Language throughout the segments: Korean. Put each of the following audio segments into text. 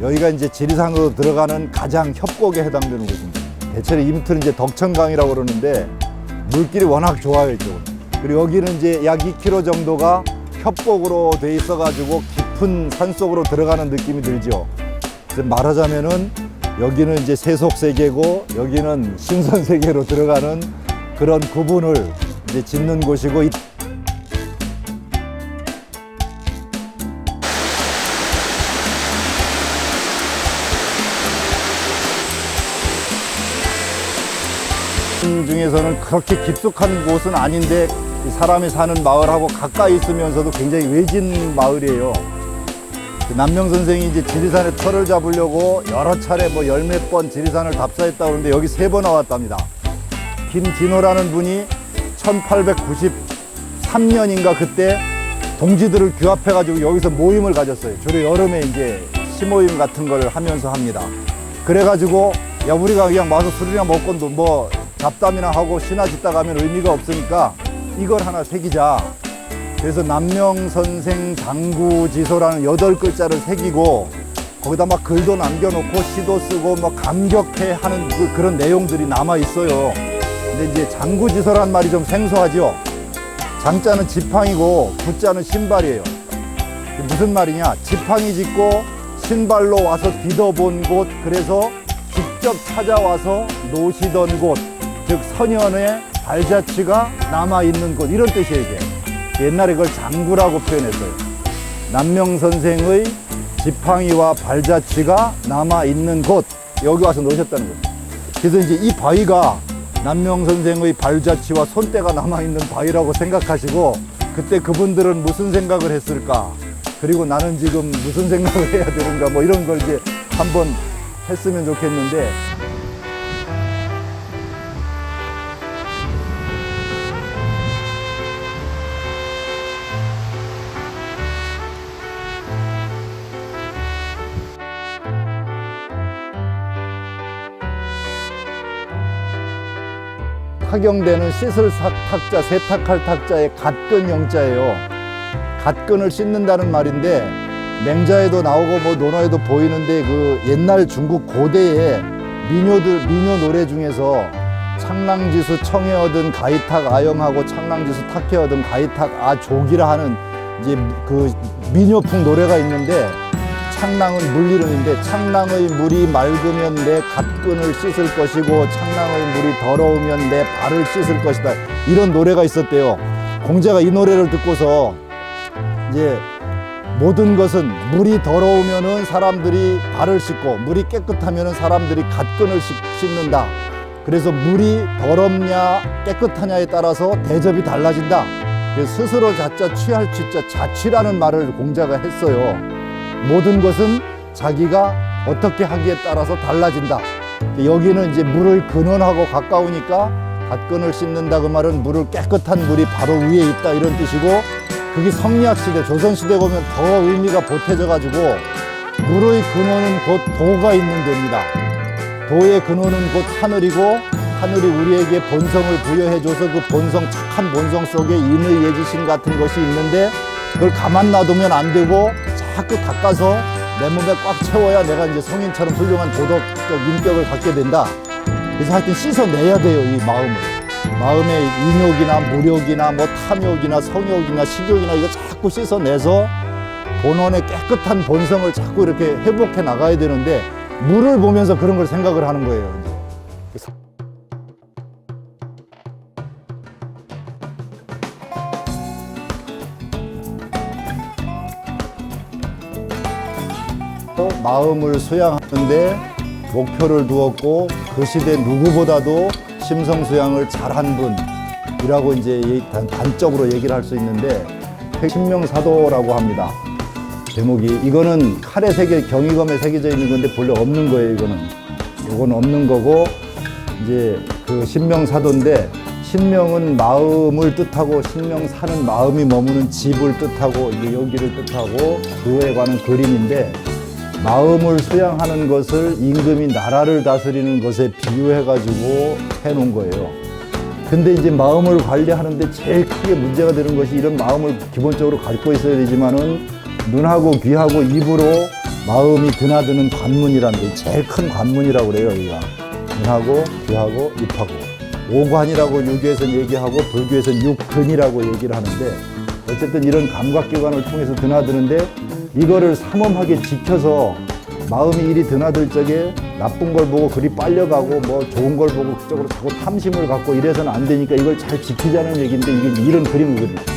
여기가 이제 지리산으로 들어가는 가장 협곡에 해당되는 곳입니다. 대체로 임틀은 이제 덕천강이라고 그러는데 물길이 워낙 좋아요, 이쪽은. 그리고 여기는 이제 약 2km 정도가 협곡으로 돼 있어가지고 깊은 산속으로 들어가는 느낌이 들죠. 그래서 말하자면은 여기는 이제 세속세계고 여기는 신선세계로 들어가는 그런 구분을 이제 짓는 곳이고, 중에서는 그렇게 깊숙한 곳은 아닌데 사람이 사는 마을하고 가까이 있으면서도 굉장히 외진 마을이에요. 남명 선생이 이제 지리산에 터를 잡으려고 여러 차례 뭐 열 몇 번 지리산을 답사했다고 하는데 여기 3번 와왔답니다. 김진호라는 분이 1893년인가 그때 동지들을 규합해가지고 여기서 모임을 가졌어요. 주로 여름에 이제 시모임 같은 걸 하면서 합니다. 그래가지고 야, 우리가 그냥 와서 술이나 먹고 뭐 잡담이나 하고 시나 짓다 가면 의미가 없으니까 이걸 하나 새기자. 그래서 남명 선생 장구지소라는 8글자를 새기고 거기다 막 글도 남겨놓고 시도 쓰고 뭐 감격해 하는 그런 내용들이 남아 있어요. 근데 이제 장구지소란 말이 좀 생소하죠. 장자는 지팡이고 구자는 신발이에요. 무슨 말이냐? 지팡이 짚고 신발로 와서 디뎌본 곳, 그래서 직접 찾아와서 노시던 곳, 즉 선현의 발자취가 남아있는 곳, 이런 뜻이에요. 이게 옛날에 그걸 장구라고 표현했어요. 남명 선생의 지팡이와 발자취가 남아있는 곳, 여기 와서 놓으셨다는 거죠. 그래서 이제 이 바위가 남명 선생의 발자취와 손때가 남아있는 바위라고 생각하시고, 그때 그분들은 무슨 생각을 했을까, 그리고 나는 지금 무슨 생각을 해야 되는가, 뭐 이런 걸 이제 한번 했으면 좋겠는데, 학용되는 씻을 탁자, 세탁할 탁자의 갓근 영자예요. 갓근을 씻는다는 말인데 맹자에도 나오고 뭐 논어에도 보이는데 그 옛날 중국 고대의 민요 노래 중에서 창랑지수 청해 얻은 가이탁 아영하고 창랑지수 탁해 얻은 가이탁 아족이라 하는 이제 그 민요풍 노래가 있는데, 창랑은 물 이름인데 창랑의 물이 맑으면 내 갓근을 씻을 것이고 창랑의 물이 더러우면 내 발을 씻을 것이다, 이런 노래가 있었대요. 공자가 이 노래를 듣고서 이제 모든 것은 물이 더러우면은 사람들이 발을 씻고 물이 깨끗하면은 사람들이 갓근을 씻는다. 그래서 물이 더럽냐 깨끗하냐에 따라서 대접이 달라진다. 그래서 스스로 자자 취할 취자 자취라는 말을 공자가 했어요. 모든 것은 자기가 어떻게 하기에 따라서 달라진다. 여기는 이제 물을 근원하고 가까우니까 갓근을 씻는다, 그 말은 물을 깨끗한 물이 바로 위에 있다, 이런 뜻이고, 그게 성리학시대 조선시대 보면 더 의미가 보태져 가지고 물의 근원은 곧 도가 있는 데입니다. 도의 근원은 곧 하늘이고 하늘이 우리에게 본성을 부여해줘서 그 본성, 착한 본성 속에 인의 예지신 같은 것이 있는데 그걸 가만 놔두면 안 되고 자꾸 닦아서 내 몸에 꽉 채워야 내가 이제 성인처럼 훌륭한 도덕적 인격을 갖게 된다. 그래서 하여튼 씻어내야 돼요, 이 마음을. 마음의 인욕이나 무욕이나 뭐 탐욕이나 성욕이나 식욕이나 이거 자꾸 씻어내서 본원의 깨끗한 본성을 자꾸 이렇게 회복해 나가야 되는데, 물을 보면서 그런 걸 생각을 하는 거예요. 마음을 수양하는데 목표를 두었고 그 시대 누구보다도 심성수양을 잘한 분이라고 이제 단적으로 얘기를 할 수 있는데, 신명사도라고 합니다. 제목이, 이거는 칼에 경이검에 새겨져 있는 건데 본래 없는 거예요. 이건 없는 거고, 이제 그 신명사도인데, 신명은 마음을 뜻하고 신명사는 마음이 머무는 집을 뜻하고 이제 여기를 뜻하고 그에 관한 그림인데, 마음을 수양하는 것을 임금이 나라를 다스리는 것에 비유해가지고 해놓은 거예요. 근데 이제 마음을 관리하는데 제일 크게 문제가 되는 것이, 이런 마음을 기본적으로 갖고 있어야 되지만은 눈하고 귀하고 입으로 마음이 드나드는 관문이라는 게 제일 큰 관문이라고 그래요. 여기가 눈하고 귀하고 입하고 오관이라고 유교에서는 얘기하고 불교에서는 육근이라고 얘기를 하는데 어쨌든 이런 감각기관을 통해서 드나드는데 이거를 삼엄하게 지켜서 마음이 이리 드나들 적에 나쁜 걸 보고 그리 빨려가고 뭐 좋은 걸 보고 그쪽으로 자꾸 탐심을 갖고 이래서는 안 되니까 이걸 잘 지키자는 얘기인데 이게 이런 그림이거든요.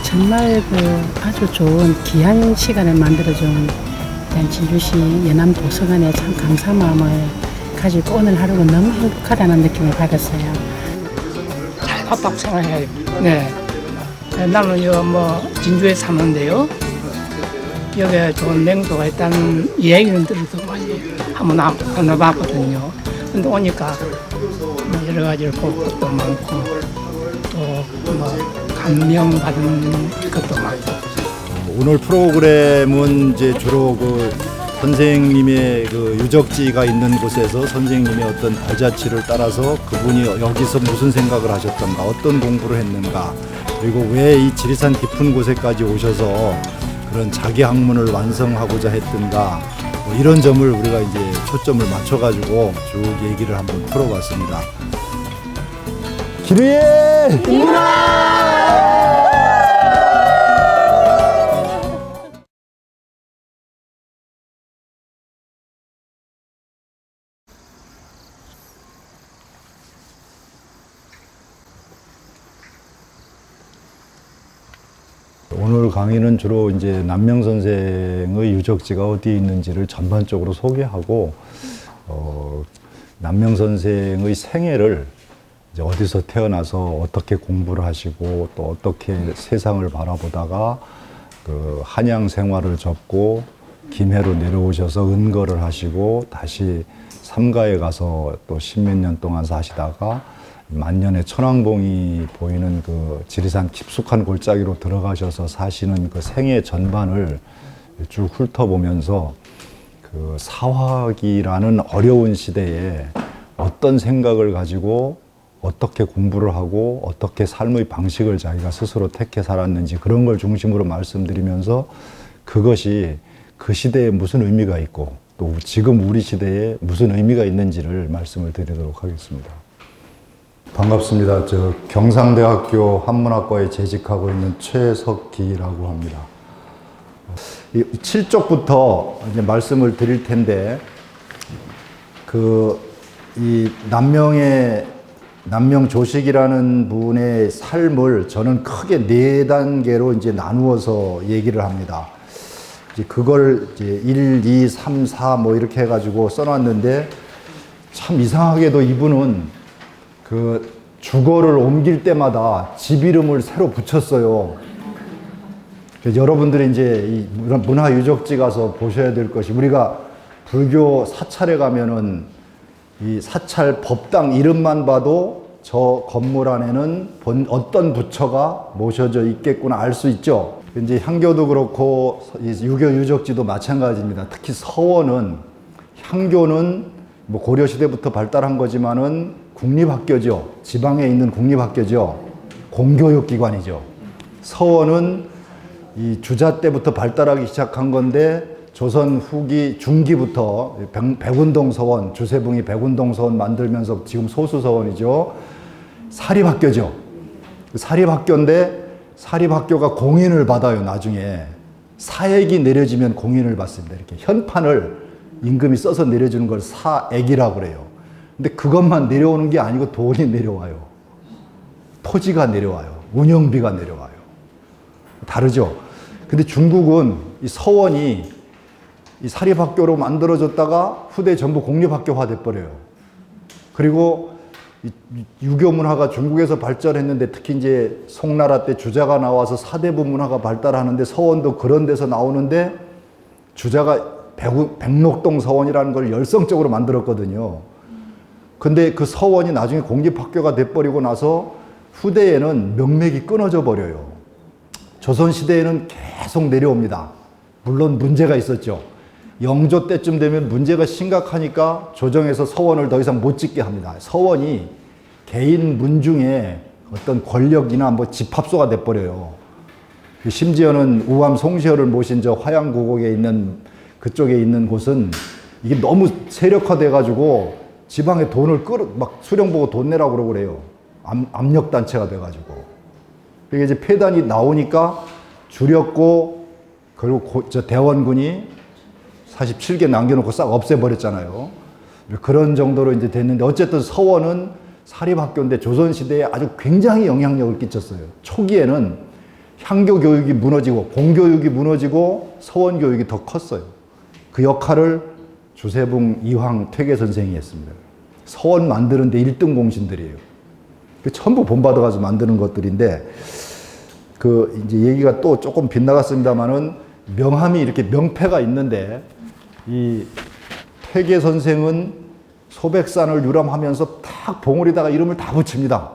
정말 아주 좋은 귀한 시간을 만들어준 진주시 연암도서관에 참 감사 마음을 가지고 오늘 하루가 너무 행복하다는 느낌을 받았어요. 잘 봤다고 생각해요. 네. 나는 진주에 사는데요. 여기에 좋은 냉도가 있다는 이야기는 들어도 많이 한번 안 와봤거든요. 근데 오니까 여러 가지를 볼 것도 많고 또 감명받은 것도 많고. 오늘 프로그램은 이제 주로 선생님의 유적지가 있는 곳에서 선생님의 어떤 발자취를 따라서 그분이 여기서 무슨 생각을 하셨던가, 어떤 공부를 했는가, 그리고 왜 이 지리산 깊은 곳에까지 오셔서 그런 자기 학문을 완성하고자 했던가, 뭐 이런 점을 우리가 이제 초점을 맞춰가지고 쭉 얘기를 한번 풀어봤습니다. 기르예! 오늘 강의는 주로 이제 남명 선생의 유적지가 어디에 있는지를 전반적으로 소개하고, 남명 선생의 생애를 이제 어디서 태어나서 어떻게 공부를 하시고 또 어떻게 세상을 바라보다가 한양 생활을 접고 김해로 내려오셔서 은거를 하시고 다시 삼가에 가서 또 십몇 년 동안 사시다가 만년의 천왕봉이 보이는 지리산 깊숙한 골짜기로 들어가셔서 사시는 생애 전반을 쭉 훑어보면서 사화기라는 어려운 시대에 어떤 생각을 가지고 어떻게 공부를 하고 어떻게 삶의 방식을 자기가 스스로 택해 살았는지 그런 걸 중심으로 말씀드리면서 그것이 그 시대에 무슨 의미가 있고 또 지금 우리 시대에 무슨 의미가 있는지를 말씀을 드리도록 하겠습니다. 반갑습니다. 저 경상대학교 한문학과에 재직하고 있는 최석기라고 합니다. 7쪽부터 이제 말씀을 드릴 텐데, 이 남명 조식이라는 분의 삶을 저는 크게 4단계로 이제 나누어서 얘기를 합니다. 이제 그걸 이제 1, 2, 3, 4 뭐 이렇게 해가지고 써놨는데, 참 이상하게도 이분은 주거를 옮길 때마다 집 이름을 새로 붙였어요. 여러분들이 이제 이 문화유적지 가서 보셔야 될 것이, 우리가 불교 사찰에 가면은 이 사찰 법당 이름만 봐도 저 건물 안에는 어떤 부처가 모셔져 있겠구나 알 수 있죠. 이제 향교도 그렇고 유교 유적지도 마찬가지입니다. 특히 서원은, 향교는 뭐 고려시대부터 발달한 거지만은 국립학교죠. 지방에 있는 국립학교죠. 공교육기관이죠. 서원은 이 주자 때부터 발달하기 시작한 건데, 조선 후기 중기부터 백운동 서원, 주세붕이 백운동 서원 만들면서 지금 소수 서원이죠. 사립학교죠. 사립학교인데 사립학교가 공인을 받아요. 나중에 사액이 내려지면 공인을 받습니다. 이렇게 현판을 임금이 써서 내려주는 걸 사액이라고 그래요. 근데 그것만 내려오는 게 아니고 돈이 내려와요. 토지가 내려와요. 운영비가 내려와요. 다르죠. 근데 중국은 이 서원이 이 사립학교로 만들어졌다가 후대 전부 공립학교화 돼버려요. 그리고 유교 문화가 중국에서 발전했는데, 특히 이제 송나라 때 주자가 나와서 사대부 문화가 발달하는데 서원도 그런 데서 나오는데, 주자가 백록동 서원이라는 걸 열성적으로 만들었거든요. 근데 그 서원이 나중에 공립학교가 돼버리고 나서 후대에는 명맥이 끊어져 버려요. 조선시대에는 계속 내려옵니다. 물론 문제가 있었죠. 영조 때쯤 되면 문제가 심각하니까 조정에서 서원을 더 이상 못 짓게 합니다. 서원이 개인 문중의 어떤 권력이나 뭐 집합소가 돼버려요. 심지어는 우암 송시열을 모신 저 화양고곡에 있는 그쪽에 있는 곳은 이게 너무 세력화돼가지고 지방에 돈을 막 수령 보고 돈 내라고 그러고 그래요. 압력단체가 돼가지고. 그게 이제 폐단이 나오니까 줄였고, 그리고 저 대원군이 47개 남겨놓고 싹 없애버렸잖아요. 그런 정도로 이제 됐는데, 어쨌든 서원은 사립학교인데 조선시대에 아주 굉장히 영향력을 끼쳤어요. 초기에는 향교 교육이 무너지고, 공교육이 무너지고, 서원 교육이 더 컸어요. 그 역할을 주세붕 이황 퇴계 선생이 했습니다. 서원 만드는데 1등 공신들이에요. 전부 본받아가지고 만드는 것들인데, 이제 얘기가 또 조금 빗나갔습니다만은 명함이 이렇게 명패가 있는데, 이 퇴계 선생은 소백산을 유람하면서 탁 봉우리다가 이름을 다 붙입니다.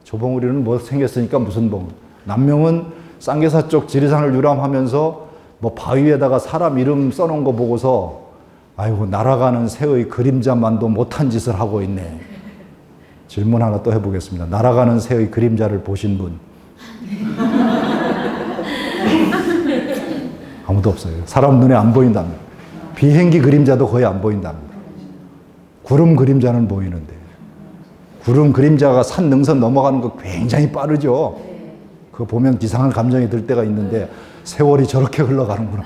저 봉우리는 뭐 생겼으니까 무슨 봉. 남명은 쌍계사 쪽 지리산을 유람하면서 뭐 바위에다가 사람 이름 써놓은 거 보고서 아이고 날아가는 새의 그림자만도 못한 짓을 하고 있네. 질문 하나 또 해보겠습니다. 날아가는 새의 그림자를 보신 분? 아무도 없어요. 사람 눈에 안 보인답니다. 비행기 그림자도 거의 안 보인답니다. 구름 그림자는 보이는데, 구름 그림자가 산 능선 넘어가는 거 굉장히 빠르죠. 그거 보면 이상한 감정이 들 때가 있는데 세월이 저렇게 흘러가는구나.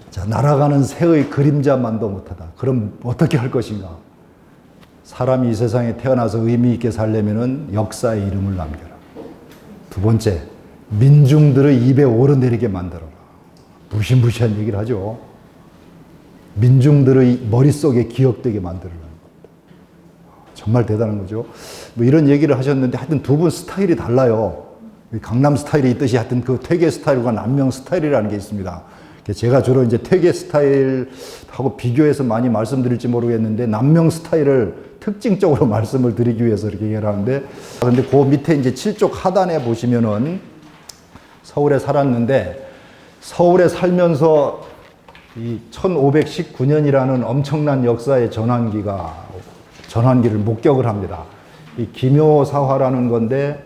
자, 날아가는 새의 그림자만도 못하다. 그럼 어떻게 할 것인가? 사람이 이 세상에 태어나서 의미 있게 살려면은 역사의 이름을 남겨라. 두 번째, 민중들의 입에 오르내리게 만들어라. 무시무시한 얘기를 하죠. 민중들의 머릿속에 기억되게 만들어라. 정말 대단한 거죠. 뭐 이런 얘기를 하셨는데 하여튼 두 분 스타일이 달라요. 강남 스타일이 있듯이 하여튼 그 퇴계 스타일과 남명 스타일이라는 게 있습니다. 제가 주로 이제 퇴계 스타일하고 비교해서 많이 말씀드릴지 모르겠는데 남명 스타일을 특징적으로 말씀을 드리기 위해서 이렇게 얘기를 하는데, 그런데 그 밑에 이제 7쪽 하단에 보시면은 서울에 살았는데, 서울에 살면서 이 1519년이라는 엄청난 역사의 전환기를 목격을 합니다. 이 기묘사화라는 건데,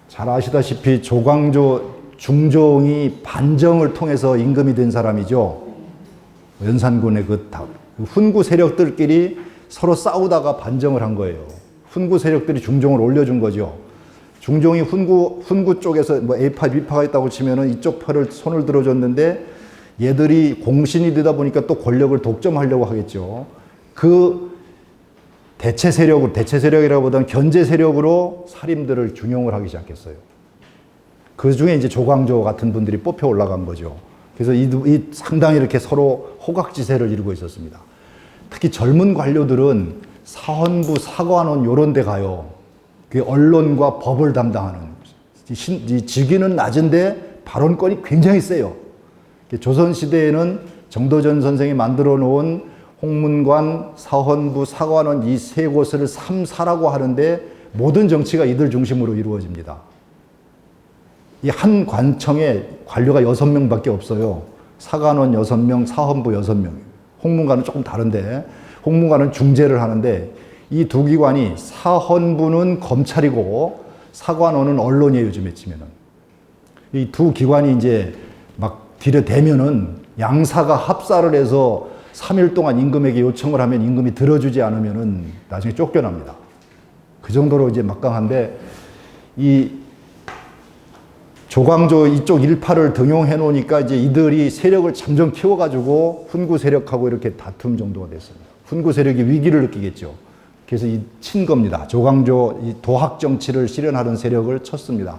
잘 아시다시피 조광조 중종이 반정을 통해서 임금이 된 사람이죠. 연산군의 그 훈구 세력들끼리 서로 싸우다가 반정을 한 거예요. 훈구 세력들이 중종을 올려준 거죠. 중종이 훈구 쪽에서 뭐 A파, B파가 있다고 치면은 이쪽 편을 손을 들어줬는데, 얘들이 공신이 되다 보니까 또 권력을 독점하려고 하겠죠. 그 대체 세력이라기보다는 견제 세력으로 살인들을 중용을 하기 시작했어요. 그 중에 이제 조광조 같은 분들이 뽑혀 올라간 거죠. 그래서 이 상당히 이렇게 서로 호각지세를 이루고 있었습니다. 특히 젊은 관료들은 사헌부, 사관원 요런 데 가요. 그 언론과 법을 담당하는. 이 직위는 낮은데 발언권이 굉장히 세요. 조선시대에는 정도전 선생이 만들어 놓은 홍문관, 사헌부, 사관원 이 세 곳을 삼사라고 하는데 모든 정치가 이들 중심으로 이루어집니다. 이 한 관청에 관료가 6명밖에 없어요. 사관원 6명, 사헌부 6명. 홍문관은 조금 다른데, 홍문관은 중재를 하는데, 이 두 기관이 사헌부는 검찰이고 사관원은 언론이에요, 요즘에 치면은. 이 두 기관이 이제 막 들여대면은 양사가 합사를 해서 3일 동안 임금에게 요청을 하면 임금이 들어주지 않으면은 나중에 쫓겨납니다. 그 정도로 이제 막강한데, 이 조광조 이쪽 일파를 등용해 놓으니까 이제 이들이 세력을 점점 키워가지고 훈구 세력하고 이렇게 다툼 정도가 됐습니다. 훈구 세력이 위기를 느끼겠죠. 그래서 친 겁니다. 조광조 이 도학 정치를 실현하는 세력을 쳤습니다.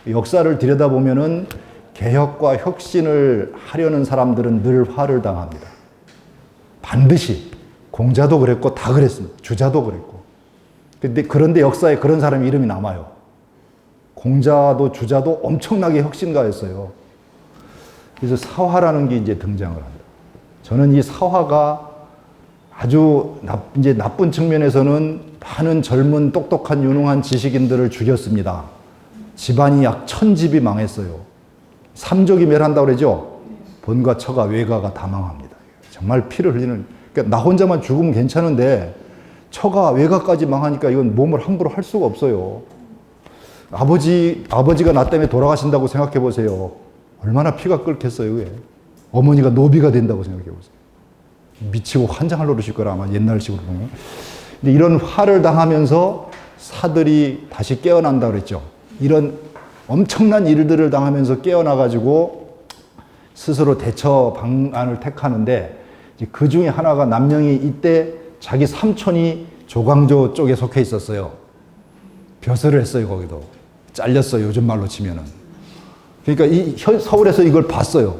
역사를 들여다보면은 개혁과 혁신을 하려는 사람들은 늘 화를 당합니다. 반드시 공자도 그랬고 다 그랬습니다. 주자도 그랬고. 그런데 역사에 그런 사람 이름이 남아요. 공자도 주자도 엄청나게 혁신가였어요. 그래서 사화라는 게 이제 등장을 합니다. 저는 이 사화가 아주 이제 나쁜 측면에서는 많은 젊은 똑똑한 유능한 지식인들을 죽였습니다. 집안이 약 1000집이 망했어요. 삼족이 멸한다고 그러죠. 본과 처가 외가가 다 망합니다. 정말 피를 흘리는, 그러니까 나 혼자만 죽으면 괜찮은데 처가 외가까지 망하니까 이건 몸을 함부로 할 수가 없어요. 아버지가 나 때문에 돌아가신다고 생각해 보세요. 얼마나 피가 끓겠어요, 그게. 어머니가 노비가 된다고 생각해 보세요. 미치고 환장할 노릇일 거라, 아마 옛날식으로 보면. 근데 이런 화를 당하면서 사들이 다시 깨어난다 그랬죠. 이런 엄청난 일들을 당하면서 깨어나가지고 스스로 대처 방안을 택하는데, 그 중에 하나가 남명이 이때 자기 삼촌이 조광조 쪽에 속해 있었어요. 벼슬을 했어요, 거기도. 잘렸어요, 요즘 말로 치면은. 그러니까 서울에서 이걸 봤어요.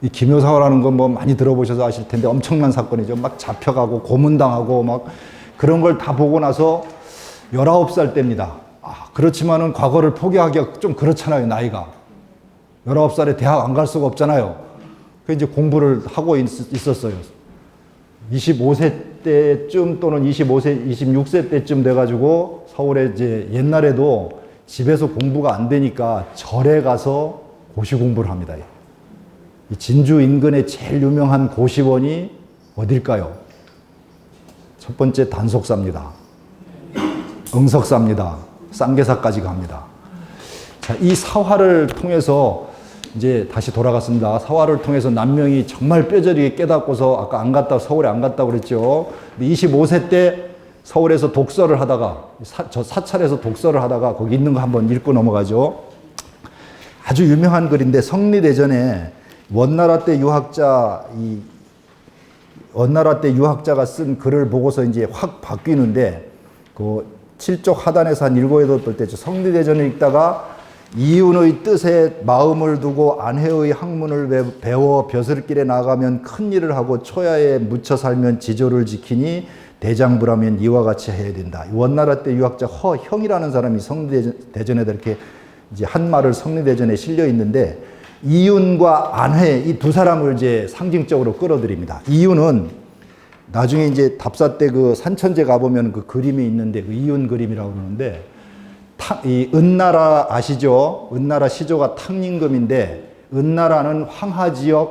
이 김효사화라는 건 뭐 많이 들어보셔서 아실 텐데 엄청난 사건이죠. 막 잡혀가고 고문당하고 막 그런 걸 다 보고 나서 19살 때입니다. 그렇지만은 과거를 포기하기가 좀 그렇잖아요, 나이가. 19살에 대학 안 갈 수가 없잖아요. 그래서 이제 공부를 하고 있었어요. 25세 때쯤 또는 25세, 26세 때쯤 돼가지고 서울에 이제 옛날에도 집에서 공부가 안 되니까 절에 가서 고시 공부를 합니다. 이 진주 인근의 제일 유명한 고시원이 어딜까요? 첫 번째 단속사입니다. 응석사입니다. 쌍계사까지 갑니다. 자, 이 사화를 통해서 이제 다시 돌아갔습니다. 사화를 통해서 남명이 정말 뼈저리게 깨닫고서 아까 서울에 안 갔다고 그랬죠. 25세 때 서울에서 독서를 하다가 저 사찰에서 독서를 하다가 거기 있는 거 한번 읽고 넘어가죠. 아주 유명한 글인데 성리대전에 원나라 때 유학자가 쓴 글을 보고서 이제 확 바뀌는데, 그 7쪽 하단에서 한 7~8 때죠. 성리대전을 읽다가 이윤의 뜻에 마음을 두고 안회의 학문을 배워 벼슬길에 나가면 큰 일을 하고 초야에 묻혀 살면 지조를 지키니 대장부라면 이와 같이 해야 된다. 원나라 때 유학자 허형이라는 사람이 성리대전에다 이렇게 이제 한 말을 성리대전에 실려 있는데, 이윤과 안회 이 두 사람을 이제 상징적으로 끌어들입니다. 이윤은 나중에 이제 답사 때 그 산천제 가보면 그 그림이 있는데 그 이윤 그림이라고 그러는데, 이 은나라 아시죠? 은나라 시조가 탕림금인데, 은나라는 황하 지역,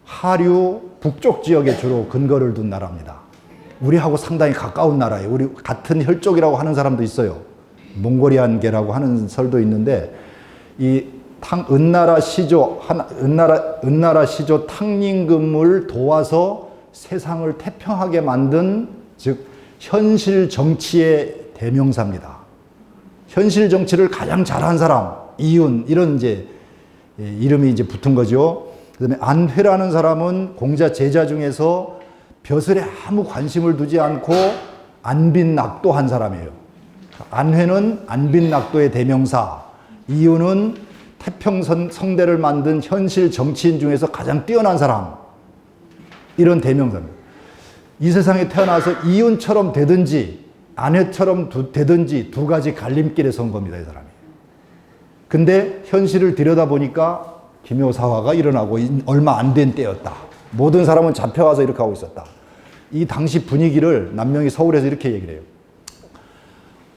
하류 북쪽 지역에 주로 근거를 둔 나라입니다. 우리하고 상당히 가까운 나라예요. 우리 같은 혈족이라고 하는 사람도 있어요. 몽골리안계라고 하는 설도 있는데, 이 은나라 시조 탕림금을 도와서 세상을 태평하게 만든, 즉 현실 정치의 대명사입니다. 현실 정치를 가장 잘한 사람, 이윤, 이런 이제 이름이 이제 붙은 거죠. 그다음에 안회라는 사람은 공자 제자 중에서 벼슬에 아무 관심을 두지 않고 안빈낙도한 사람이에요. 안회는 안빈낙도의 대명사, 이윤은 태평성대를 만든 현실 정치인 중에서 가장 뛰어난 사람, 이런 대명사입니다. 이 세상에 태어나서 이윤처럼 되든지 안회처럼 되든지 두 가지 갈림길에 선 겁니다, 이 사람이. 근데 현실을 들여다보니까 김효사화가 일어나고 얼마 안 된 때였다. 모든 사람은 잡혀가서 이렇게 하고 있었다. 이 당시 분위기를 남명이 서울에서 이렇게 얘기를 해요.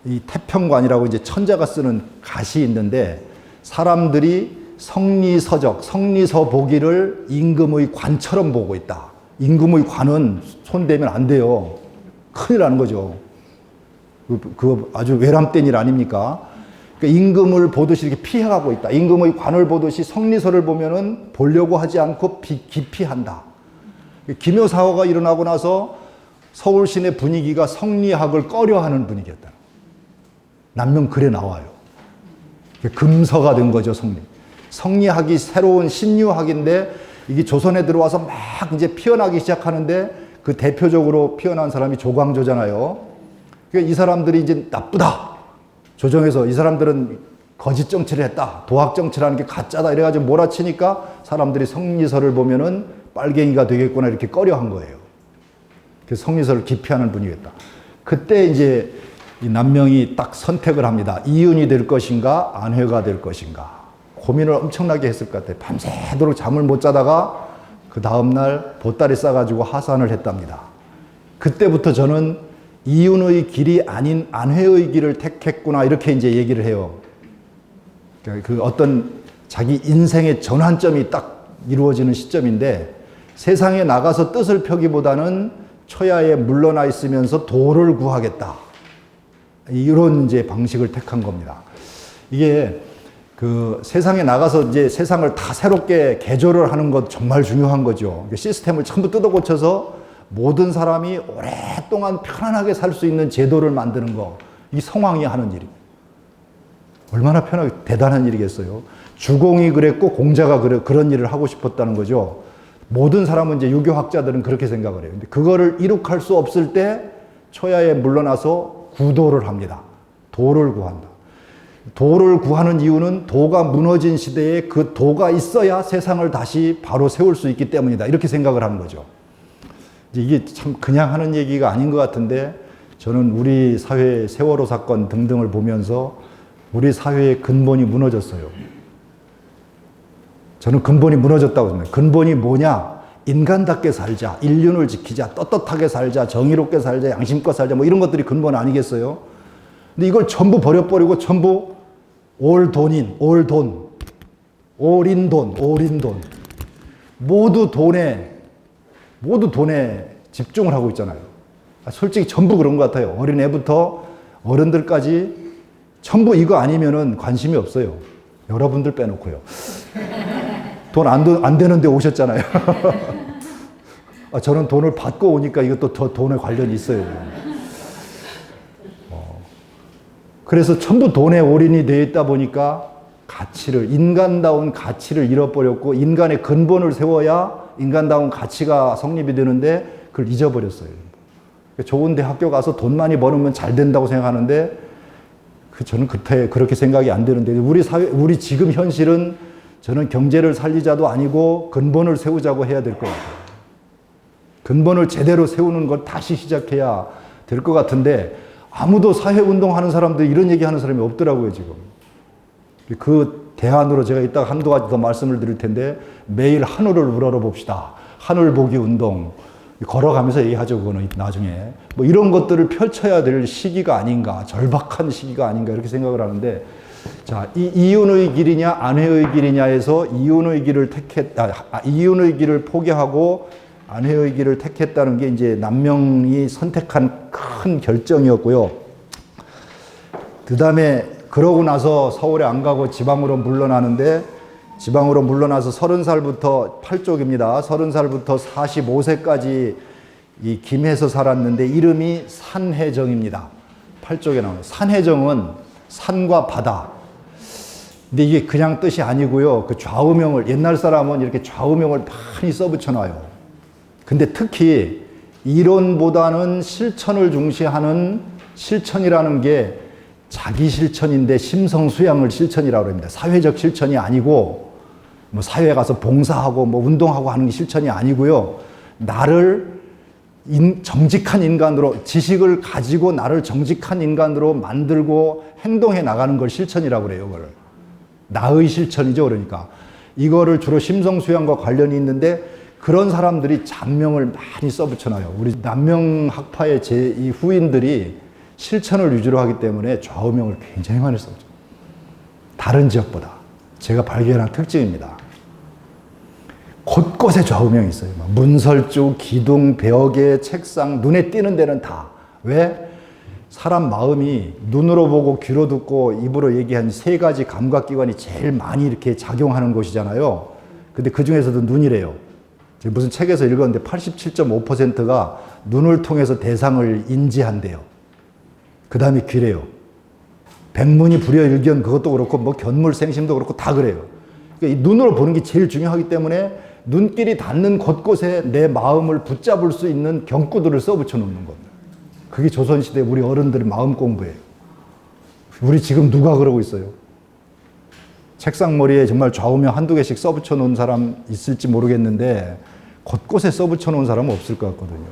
이 태평관이라고 이제 천자가 쓰는 갓이 있는데, 사람들이 성리서적, 성리서 보기를 임금의 관처럼 보고 있다. 임금의 관은 손대면 안 돼요. 큰일 나는 거죠. 그거 아주 외람된 일 아닙니까? 그러니까 임금을 보듯이 이렇게 피해가고 있다. 임금의 관을 보듯이 성리서를 보면은 보려고 하지 않고 기피한다. 김효사화가 일어나고 나서 서울 시내 분위기가 성리학을 꺼려하는 분위기였다. 남명 글에 나와요. 금서가 된 거죠, 성리. 성리학이 새로운 신유학인데, 이게 조선에 들어와서 막 이제 피어나기 시작하는데, 그 대표적으로 피어난 사람이 조광조잖아요. 그러니까 이 사람들이 이제 나쁘다. 조정에서 이 사람들은 거짓 정치를 했다. 도학 정치라는 게 가짜다. 이래가지고 몰아치니까 사람들이 성리서를 보면은 빨갱이가 되겠구나 이렇게 꺼려한 거예요. 그래서 성리서를 기피하는 분위기였다. 그때 이제 이 남명이 딱 선택을 합니다. 이윤이 될 것인가, 안회가 될 것인가. 고민을 엄청나게 했을 것 같아요. 밤새도록 잠을 못 자다가 그 다음날 보따리 싸가지고 하산을 했답니다. 그때부터 저는 이윤의 길이 아닌 안회의 길을 택했구나, 이렇게 이제 얘기를 해요. 그 어떤 자기 인생의 전환점이 딱 이루어지는 시점인데, 세상에 나가서 뜻을 펴기보다는 초야에 물러나 있으면서 도를 구하겠다, 이런 이제 방식을 택한 겁니다. 이게 그 세상에 나가서 이제 세상을 다 새롭게 개조를 하는 것 정말 중요한 거죠. 시스템을 전부 뜯어 고쳐서 모든 사람이 오랫동안 편안하게 살 수 있는 제도를 만드는 거, 이 성왕이 하는 일입니다. 얼마나 편하게 대단한 일이겠어요. 주공이 그랬고 공자가 그런 일을 하고 싶었다는 거죠. 모든 사람은 이제 유교학자들은 그렇게 생각을 해요. 근데 그거를 이룩할 수 없을 때 초야에 물러나서 구도를 합니다. 도를 구한다. 도를 구하는 이유는 도가 무너진 시대에 그 도가 있어야 세상을 다시 바로 세울 수 있기 때문이다, 이렇게 생각을 하는 거죠. 이게 참 그냥 하는 얘기가 아닌 것 같은데, 저는 우리 사회 세월호 사건 등등을 보면서 우리 사회의 근본이 무너졌어요. 저는 근본이 무너졌다고 생각해요. 근본이 뭐냐? 인간답게 살자, 인륜을 지키자, 떳떳하게 살자, 정의롭게 살자, 양심껏 살자, 뭐 이런 것들이 근본 아니겠어요? 근데 이걸 전부 버려버리고 전부 올돈인, 올돈, 올인돈, 올인돈, 모두 돈에 집중을 하고 있잖아요. 솔직히 전부 그런 것 같아요. 어린애부터 어른들까지 전부 이거 아니면은 관심이 없어요. 여러분들 빼놓고요. 돈 안 되는데 오셨잖아요. 저는 돈을 받고 오니까 이것도 더 돈에 관련이 있어요. 그래서 전부 돈에 올인이 되어 있다 보니까 인간다운 가치를 잃어버렸고, 인간의 근본을 세워야 인간다운 가치가 성립이 되는데 그걸 잊어버렸어요. 좋은데 학교 가서 돈 많이 벌으면 잘 된다고 생각하는데, 저는 그렇게 생각이 안 되는데, 우리 지금 현실은 저는 경제를 살리자도 아니고 근본을 세우자고 해야 될 것 같아요. 근본을 제대로 세우는 걸 다시 시작해야 될 것 같은데, 아무도 사회운동하는 사람들이 이런 얘기하는 사람이 없더라고요, 지금. 그 대안으로 제가 이따가 한두 가지 더 말씀을 드릴 텐데, 매일 하늘을 우러러 봅시다. 하늘 보기 운동. 걸어가면서 얘기하죠, 그거는 나중에. 뭐 이런 것들을 펼쳐야 될 시기가 아닌가, 절박한 시기가 아닌가, 이렇게 생각을 하는데, 자, 이윤의 길이냐, 안회의 길이냐에서 이윤의 길을 포기하고 안회의 길을 택했다는 게 이제 남명이 선택한 큰 결정이었고요. 그 다음에 그러고 나서 서울에 안 가고 지방으로 물러나는데, 지방으로 물러나서 30살부터 8쪽입니다. 30살부터 45세까지 이 김해에서 살았는데 이름이 산해정입니다. 8쪽에 나와요. 산해정은 산과 바다. 근데 이게 그냥 뜻이 아니고요. 그 좌우명을, 옛날 사람은 이렇게 좌우명을 많이 써붙여 놔요. 근데 특히 이론보다는 실천을 중시하는, 실천이라는 게 자기 실천인데 심성수양을 실천이라고 합니다. 사회적 실천이 아니고, 뭐 사회에 가서 봉사하고 뭐 운동하고 하는 게 실천이 아니고요. 나를 정직한 인간으로, 지식을 가지고 나를 정직한 인간으로 만들고 행동해 나가는 걸 실천이라고 그래요. 그걸. 나의 실천이죠. 그러니까 이거를 주로 심성수양과 관련이 있는데, 그런 사람들이 잔명을 많이 써붙여놔요. 우리 남명학파의 이 후인들이 실천을 위주로 하기 때문에 좌우명을 굉장히 많이 써붙여요. 다른 지역보다. 제가 발견한 특징입니다. 곳곳에 좌우명이 있어요. 문설주, 기둥, 벽에, 책상, 눈에 띄는 데는 다. 왜? 사람 마음이 눈으로 보고 귀로 듣고 입으로 얘기한 세 가지 감각기관이 제일 많이 이렇게 작용하는 곳이잖아요. 근데 그 중에서도 눈이래요. 제가 무슨 책에서 읽었는데 87.5%가 눈을 통해서 대상을 인지한대요. 그 다음에 귀래요. 백문이 불여일견 그것도 그렇고 뭐 견물생심도 그렇고 다 그래요. 그러니까 이 눈으로 보는 게 제일 중요하기 때문에 눈길이 닿는 곳곳에 내 마음을 붙잡을 수 있는 경구들을 써붙여 놓는 겁니다. 그게 조선시대 우리 어른들의 마음 공부예요. 우리 지금 누가 그러고 있어요? 책상머리에 정말 좌우명 한두 개씩 써붙여 놓은 사람 있을지 모르겠는데 곳곳에 써붙여 놓은 사람은 없을 것 같거든요.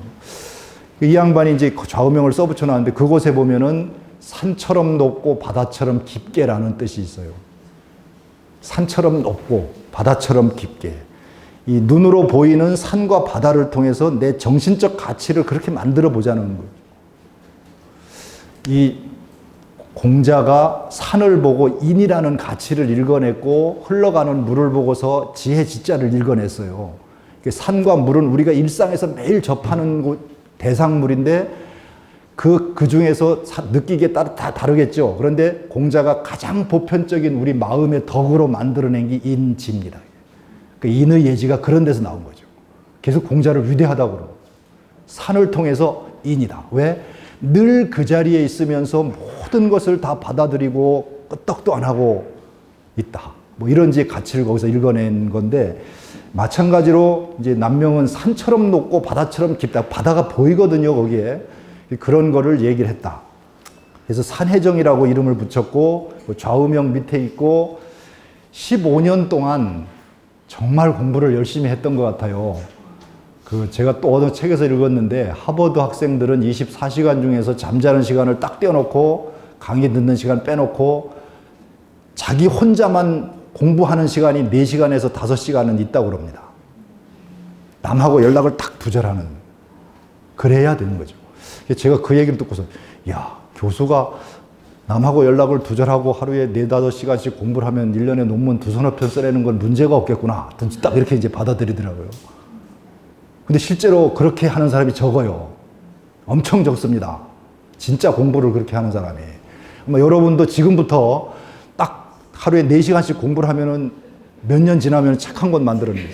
이 양반이 이제 좌우명을 써붙여 놨는데 그곳에 보면은 산처럼 높고 바다처럼 깊게라는 뜻이 있어요. 산처럼 높고 바다처럼 깊게. 이 눈으로 보이는 산과 바다를 통해서 내 정신적 가치를 그렇게 만들어 보자는 거예요. 이 공자가 산을 보고 인이라는 가치를 읽어냈고 흘러가는 물을 보고서 지혜 지자를 읽어냈어요. 산과 물은 우리가 일상에서 매일 접하는 대상물인데 그 중에서 느끼기에 따라 다 다르겠죠. 그런데 공자가 가장 보편적인 우리 마음의 덕으로 만들어낸 게 인지입니다. 그 인의 예지가 그런 데서 나온 거죠. 계속 공자를 위대하다고 그러고. 산을 통해서 인이다. 왜? 늘 그 자리에 있으면서 모든 것을 다 받아들이고 끄떡도 안 하고 있다. 뭐 이런 이제 가치를 거기서 읽어낸 건데, 마찬가지로 이제 남명은 산처럼 높고 바다처럼 깊다. 바다가 보이거든요, 거기에. 그런 거를 얘기를 했다. 그래서 산해정이라고 이름을 붙였고, 좌우명 밑에 있고, 15년 동안 정말 공부를 열심히 했던 것 같아요. 제가 또 어느 책에서 읽었는데, 하버드 학생들은 24시간 중에서 잠자는 시간을 딱 떼어놓고, 강의 듣는 시간 빼놓고, 자기 혼자만 공부하는 시간이 4시간에서 5시간은 있다고 그럽니다. 남하고 연락을 딱 두절하는. 그래야 되는 거죠. 제가 그 얘기를 듣고서, 야, 교수가 남하고 연락을 두절하고 하루에 4-5시간씩 공부를 하면 1년에 논문 2-3편 써내는 건 문제가 없겠구나. 딱 이렇게 이제 받아들이더라고요. 근데 실제로 그렇게 하는 사람이 적어요. 엄청 적습니다. 진짜 공부를 그렇게 하는 사람이. 여러분도 지금부터 딱 하루에 4시간씩 공부를 하면은 몇 년 지나면 책 한 권 만들어내세요.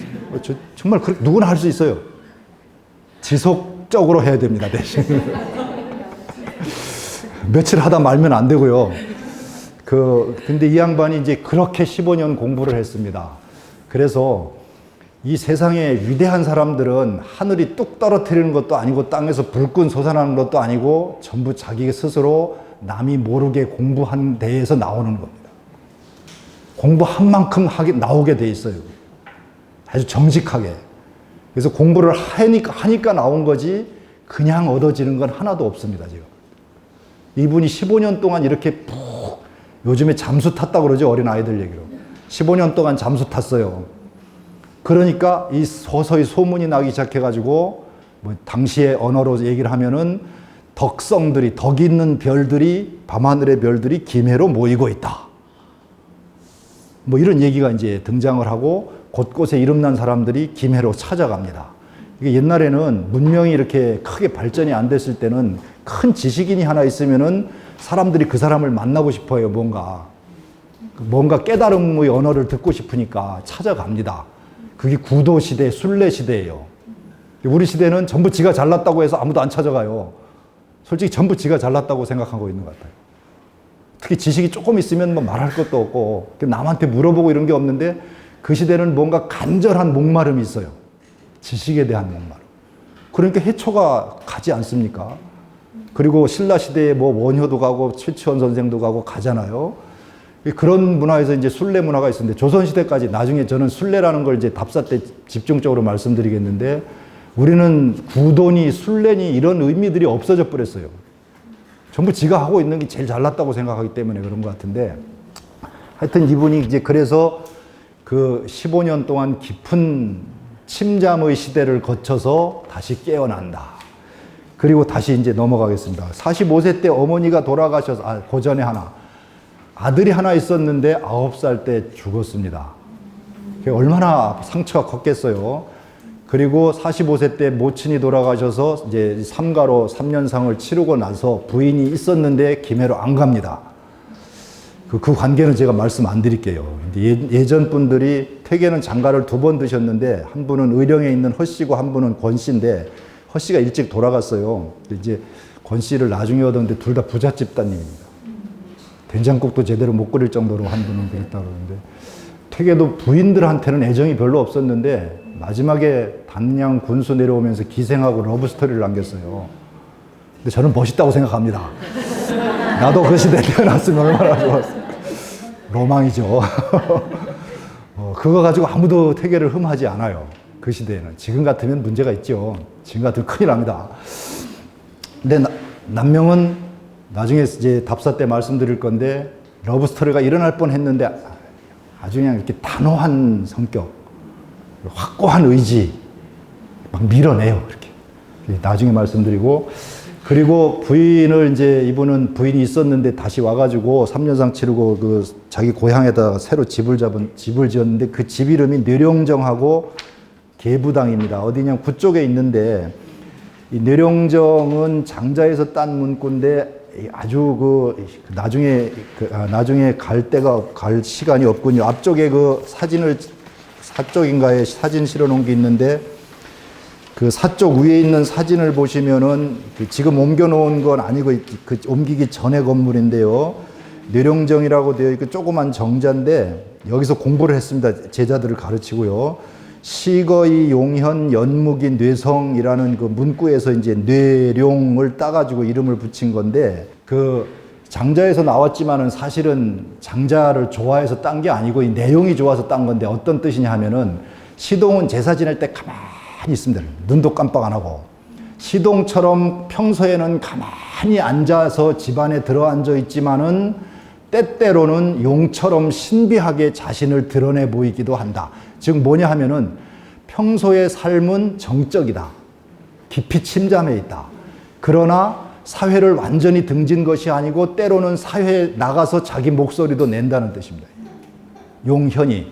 정말 누구나 할 수 있어요. 지속적으로 해야 됩니다, 대신. 며칠 하다 말면 안 되고요. 근데 이 양반이 이제 그렇게 15년 공부를 했습니다. 그래서 이 세상에 위대한 사람들은 하늘이 뚝 떨어뜨리는 것도 아니고 땅에서 불끈 솟아나는 것도 아니고 전부 자기 스스로 남이 모르게 공부한 데에서 나오는 겁니다. 공부한 만큼 나오게 돼 있어요. 아주 정직하게. 그래서 공부를 하니까 나온 거지 그냥 얻어지는 건 하나도 없습니다, 지금. 이분이 15년 동안 이렇게 요즘에 잠수 탔다고 그러죠, 어린 아이들 얘기로. 15년 동안 잠수 탔어요. 그러니까 이 서서히 소문이 나기 시작해가지고, 당시의 언어로 얘기를 하면은 덕 있는 별들이, 밤하늘의 별들이 김해로 모이고 있다. 이런 얘기가 이제 등장을 하고, 곳곳에 이름난 사람들이 김해로 찾아갑니다. 이게 옛날에는 문명이 이렇게 크게 발전이 안 됐을 때는 큰 지식인이 하나 있으면은 사람들이 그 사람을 만나고 싶어 해요, 뭔가 깨달음의 언어를 듣고 싶으니까 찾아갑니다. 그게 구도시대, 순례시대예요. 우리 시대는 전부 지가 잘났다고 해서 아무도 안 찾아가요. 솔직히 전부 지가 잘났다고 생각하고 있는 것 같아요. 특히 지식이 조금 있으면 말할 것도 없고 남한테 물어보고 이런 게 없는데, 그 시대는 뭔가 간절한 목마름이 있어요. 지식에 대한 목마름. 그러니까 해초가 가지 않습니까? 그리고 신라시대에 원효도 가고 최치원 선생도 가고 가잖아요. 그런 문화에서 이제 순례 문화가 있었는데, 조선시대까지, 나중에 저는 순례라는 걸 이제 답사 때 집중적으로 말씀드리겠는데, 우리는 구도니 순례니 이런 의미들이 없어져 버렸어요. 전부 지가 하고 있는 게 제일 잘났다고 생각하기 때문에 그런 것 같은데, 하여튼 이분이 이제 그래서 그 15년 동안 깊은 침잠의 시대를 거쳐서 다시 깨어난다. 그리고 다시 이제 넘어가겠습니다. 45세 때 어머니가 돌아가셔서, 그 전에 아들이 하나 있었는데 9살 때 죽었습니다. 얼마나 상처가 컸겠어요. 그리고 45세 때 모친이 돌아가셔서 이제 삼가로 3년상을 치르고 나서 부인이 있었는데 김해로 안 갑니다. 그 관계는 제가 말씀 안 드릴게요. 예전 분들이 퇴계는 장가를 2번 드셨는데, 한 분은 의령에 있는 허 씨고 한 분은 권 씨인데, 허 씨가 일찍 돌아갔어요. 이제 권 씨를 나중에 얻었는데 둘 다 부잣집 따님입니다. 된장국도 제대로 못 끓일 정도로 한 분은 그랬다고 그러는데, 퇴계도 부인들한테는 애정이 별로 없었는데 마지막에 단양 군수 내려오면서 기생하고 러브스토리를 남겼어요. 근데 저는 멋있다고 생각합니다. 나도 그 시대에 태어났으면 얼마나 좋았을까. 로망이죠. 그거 가지고 아무도 퇴계를 흠하지 않아요. 그 시대에는. 지금 같으면 문제가 있죠. 지금 같으면 큰일 납니다. 근데 남명은 나중에 이제 답사 때 말씀드릴 건데 러브스토리가 일어날 뻔했는데 아주 그냥 이렇게 단호한 성격, 확고한 의지 막 밀어내요. 이렇게 나중에 말씀드리고, 그리고 부인을 이제 이분은 부인이 있었는데 다시 와가지고 3년상 치르고 그 자기 고향에다 새로 집을 지었는데 그 집 이름이 뇌룡정하고 계부당입니다. 어디냐 그쪽에 있는데, 이 뇌룡정은 장자에서 딴 문구인데 아주 나중에 갈 시간이 없군요. 앞쪽에 그 사진을 사쪽인가에 사진 실어 놓은 게 있는데, 그 사쪽 위에 있는 사진을 보시면은 지금 옮겨 놓은 건 아니고 그 옮기기 전의 건물인데요. 뇌룡정이라고 되어 있고 조그만 정자인데 여기서 공부를 했습니다. 제자들을 가르치고요. 시거이 용현 연무기 뇌성이라는 그 문구에서 이제 뇌룡을 따가지고 이름을 붙인 건데, 그 장자에서 나왔지만은 사실은 장자를 좋아해서 딴 게 아니고 이 내용이 좋아서 딴 건데, 어떤 뜻이냐 하면은 시동은 제사 지낼 때 가만히 있습니다. 눈도 깜빡 안 하고. 시동처럼 평소에는 가만히 앉아서 집안에 들어앉아 있지만은 때때로는 용처럼 신비하게 자신을 드러내 보이기도 한다. 즉 뭐냐 하면은 평소의 삶은 정적이다. 깊이 침잠해 있다. 그러나 사회를 완전히 등진 것이 아니고 때로는 사회에 나가서 자기 목소리도 낸다는 뜻입니다. 용현이.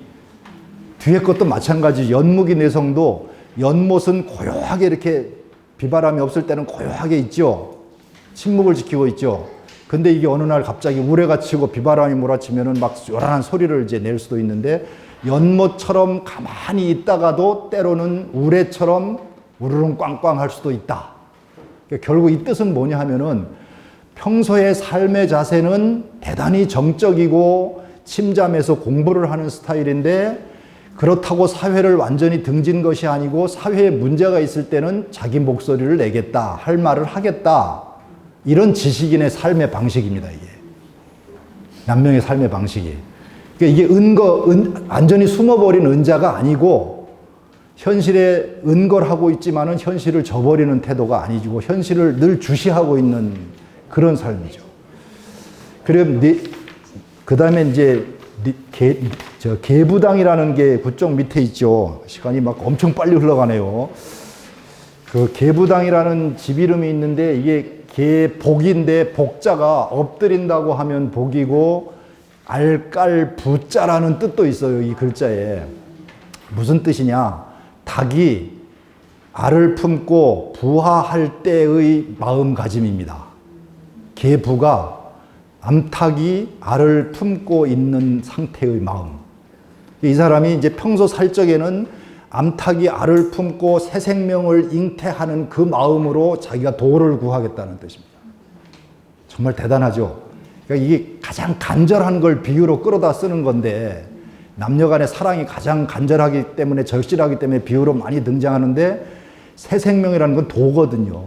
뒤에 것도 마찬가지. 연무기 내성도 연못은 고요하게 이렇게 비바람이 없을 때는 고요하게 있죠. 침묵을 지키고 있죠. 근데 이게 어느 날 갑자기 우레가 치고 비바람이 몰아치면은 막 요란한 소리를 이제 낼 수도 있는데, 연못처럼 가만히 있다가도 때로는 우레처럼 우르릉 꽝꽝 할 수도 있다. 그러니까 결국 이 뜻은 뭐냐 하면은 평소의 삶의 자세는 대단히 정적이고 침잠해서 공부를 하는 스타일인데, 그렇다고 사회를 완전히 등진 것이 아니고 사회에 문제가 있을 때는 자기 목소리를 내겠다, 할 말을 하겠다. 이런 지식인의 삶의 방식입니다, 이게. 남명의 삶의 방식이. 그러니까 이게 완전히 숨어버린 은자가 아니고, 현실에 은걸하고 있지만은 현실을 저버리는 태도가 아니고, 현실을 늘 주시하고 있는 그런 삶이죠. 그리고 그 다음에 이제 계부당이라는 게 그쪽 밑에 있죠. 시간이 막 엄청 빨리 흘러가네요. 그 계부당이라는 집 이름이 있는데, 이게 계복인데 복자가 엎드린다고 하면 복이고 알깔 부자라는 뜻도 있어요. 이 글자에. 무슨 뜻이냐? 닭이 알을 품고 부화할 때의 마음가짐입니다. 계부가 암탉이 알을 품고 있는 상태의 마음. 이 사람이 이제 평소 살 적에는 암탉이 알을 품고 새 생명을 잉태하는 그 마음으로 자기가 도를 구하겠다는 뜻입니다. 정말 대단하죠. 그러니까 이게 가장 간절한 걸 비유로 끌어다 쓰는 건데, 남녀 간의 사랑이 가장 간절하기 때문에, 절실하기 때문에 비유로 많이 등장하는데, 새 생명이라는 건 도거든요.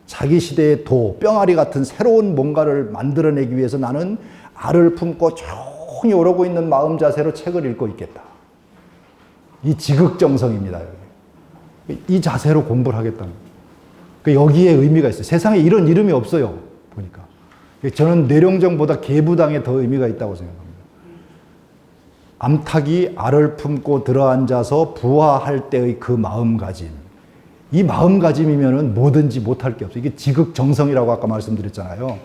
자기 시대의 도, 뿅아리 같은 새로운 뭔가를 만들어내기 위해서 나는 알을 품고 조용히 오르고 있는 마음 자세로 책을 읽고 있겠다. 이 지극정성입니다. 이 자세로 공부를 하겠다는. 여기에 의미가 있어요. 세상에 이런 이름이 없어요. 보니까. 저는 뇌룡정보다 계부당에 더 의미가 있다고 생각합니다. 암탉이 알을 품고 들어앉아서 부화할 때의 그 마음가짐. 이 마음가짐이면은 뭐든지 못할 게 없어요. 이게 지극정성이라고 아까 말씀드렸잖아요.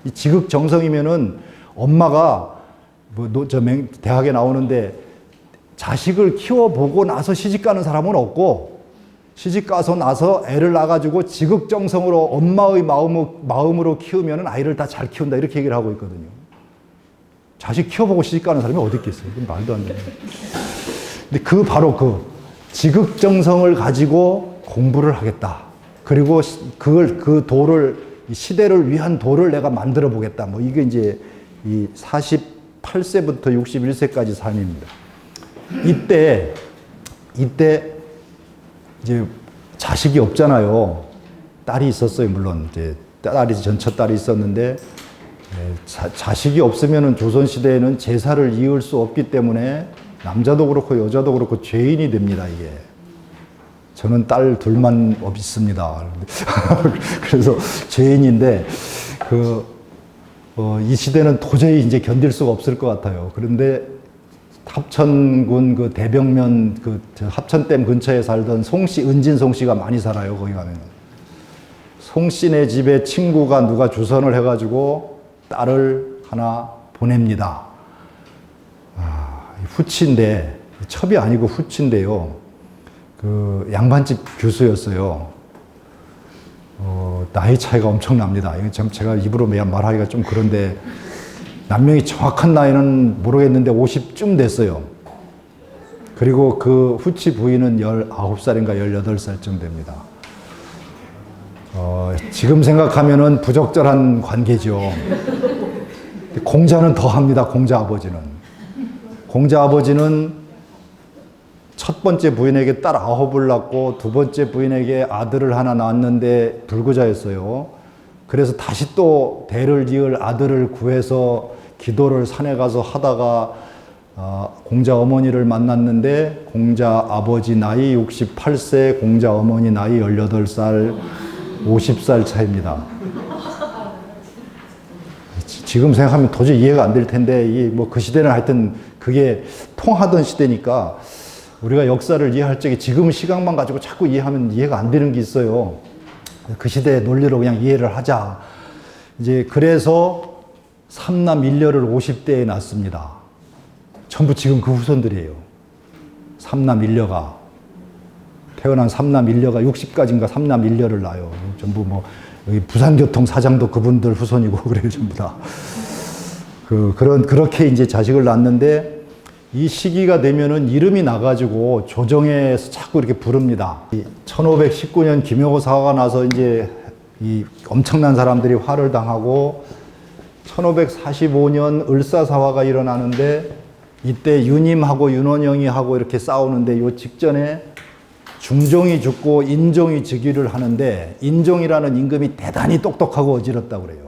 이 지극정성이면은 엄마가 대학에 나오는데 자식을 키워보고 나서 시집가는 사람은 없고, 시집가서 나서 애를 낳아가지고 지극정성으로 엄마의 마음으로 키우면 아이를 다 잘 키운다, 이렇게 얘기를 하고 있거든요. 자식 키워보고 시집가는 사람이 어디 있겠어요? 말도 안 돼요. 근데 바로 그 지극정성을 가지고 공부를 하겠다. 그리고 그 도를, 시대를 위한 도를 내가 만들어 보겠다. 뭐 이게 이제 이 48세부터 61세까지 삶입니다. 이때 이제 자식이 없잖아요. 딸이 있었어요. 물론 이제 첫 딸이 있었는데, 자식이 없으면은 조선시대에는 제사를 이을 수 없기 때문에 남자도 그렇고 여자도 그렇고 죄인이 됩니다, 이게. 저는 딸 둘만 있습니다. 그래서 죄인인데, 이 시대는 도저히 이제 견딜 수가 없을 것 같아요. 그런데 합천군 그 대병면 저 합천댐 근처에 살던 송씨, 은진송 씨가 많이 살아요. 거기 가면. 송씨네 집에 친구가 누가 주선을 해가지고 딸을 하나 보냅니다. 후치인데, 첩이 아니고 후치인데요. 그 양반집 교수였어요. 나이 차이가 엄청납니다. 이거 제가 입으로 말하기가 좀 그런데, 남명이 정확한 나이는 모르겠는데 50쯤 됐어요. 그리고 그 후치 부인은 19살인가 18살쯤 됩니다. 지금 생각하면은 부적절한 관계죠. 공자는 더 합니다. 공자 아버지는. 공자 아버지는 첫 번째 부인에게 딸 9을 낳고 두 번째 부인에게 아들을 하나 낳았는데 불구자였어요. 그래서 다시 또 대를 이을 아들을 구해서 기도를 산에 가서 하다가 공자 어머니를 만났는데 공자 아버지 나이 68세, 공자 어머니 나이 18살, 50살 차이입니다. 지금 생각하면 도저히 이해가 안 될 텐데, 뭐 그 시대는 하여튼 그게 통하던 시대니까 우리가 역사를 이해할 적에 지금 시각만 가지고 자꾸 이해하면 이해가 안 되는 게 있어요. 그 시대의 논리로 그냥 이해를 하자. 이제 그래서 삼남 일녀를 50대에 낳습니다. 전부 지금 그 후손들이에요. 삼남 일녀가. 태어난 삼남 일녀가 60까지인가 삼남 일녀를 낳아요. 전부 뭐, 여기 부산교통 사장도 그분들 후손이고 그래요, 전부 다. 그렇게 이제 자식을 낳는데, 이 시기가 되면은 이름이 나가지고 조정에서 자꾸 이렇게 부릅니다. 1519년 김여고 사화가 나서 이제 이 엄청난 사람들이 화를 당하고 1545년 을사사화가 일어나는데 이때 윤임하고 윤원영이하고 이렇게 싸우는데 요 직전에 중종이 죽고 인종이 즉위를 하는데 인종이라는 임금이 대단히 똑똑하고 어지럽다고 그래요.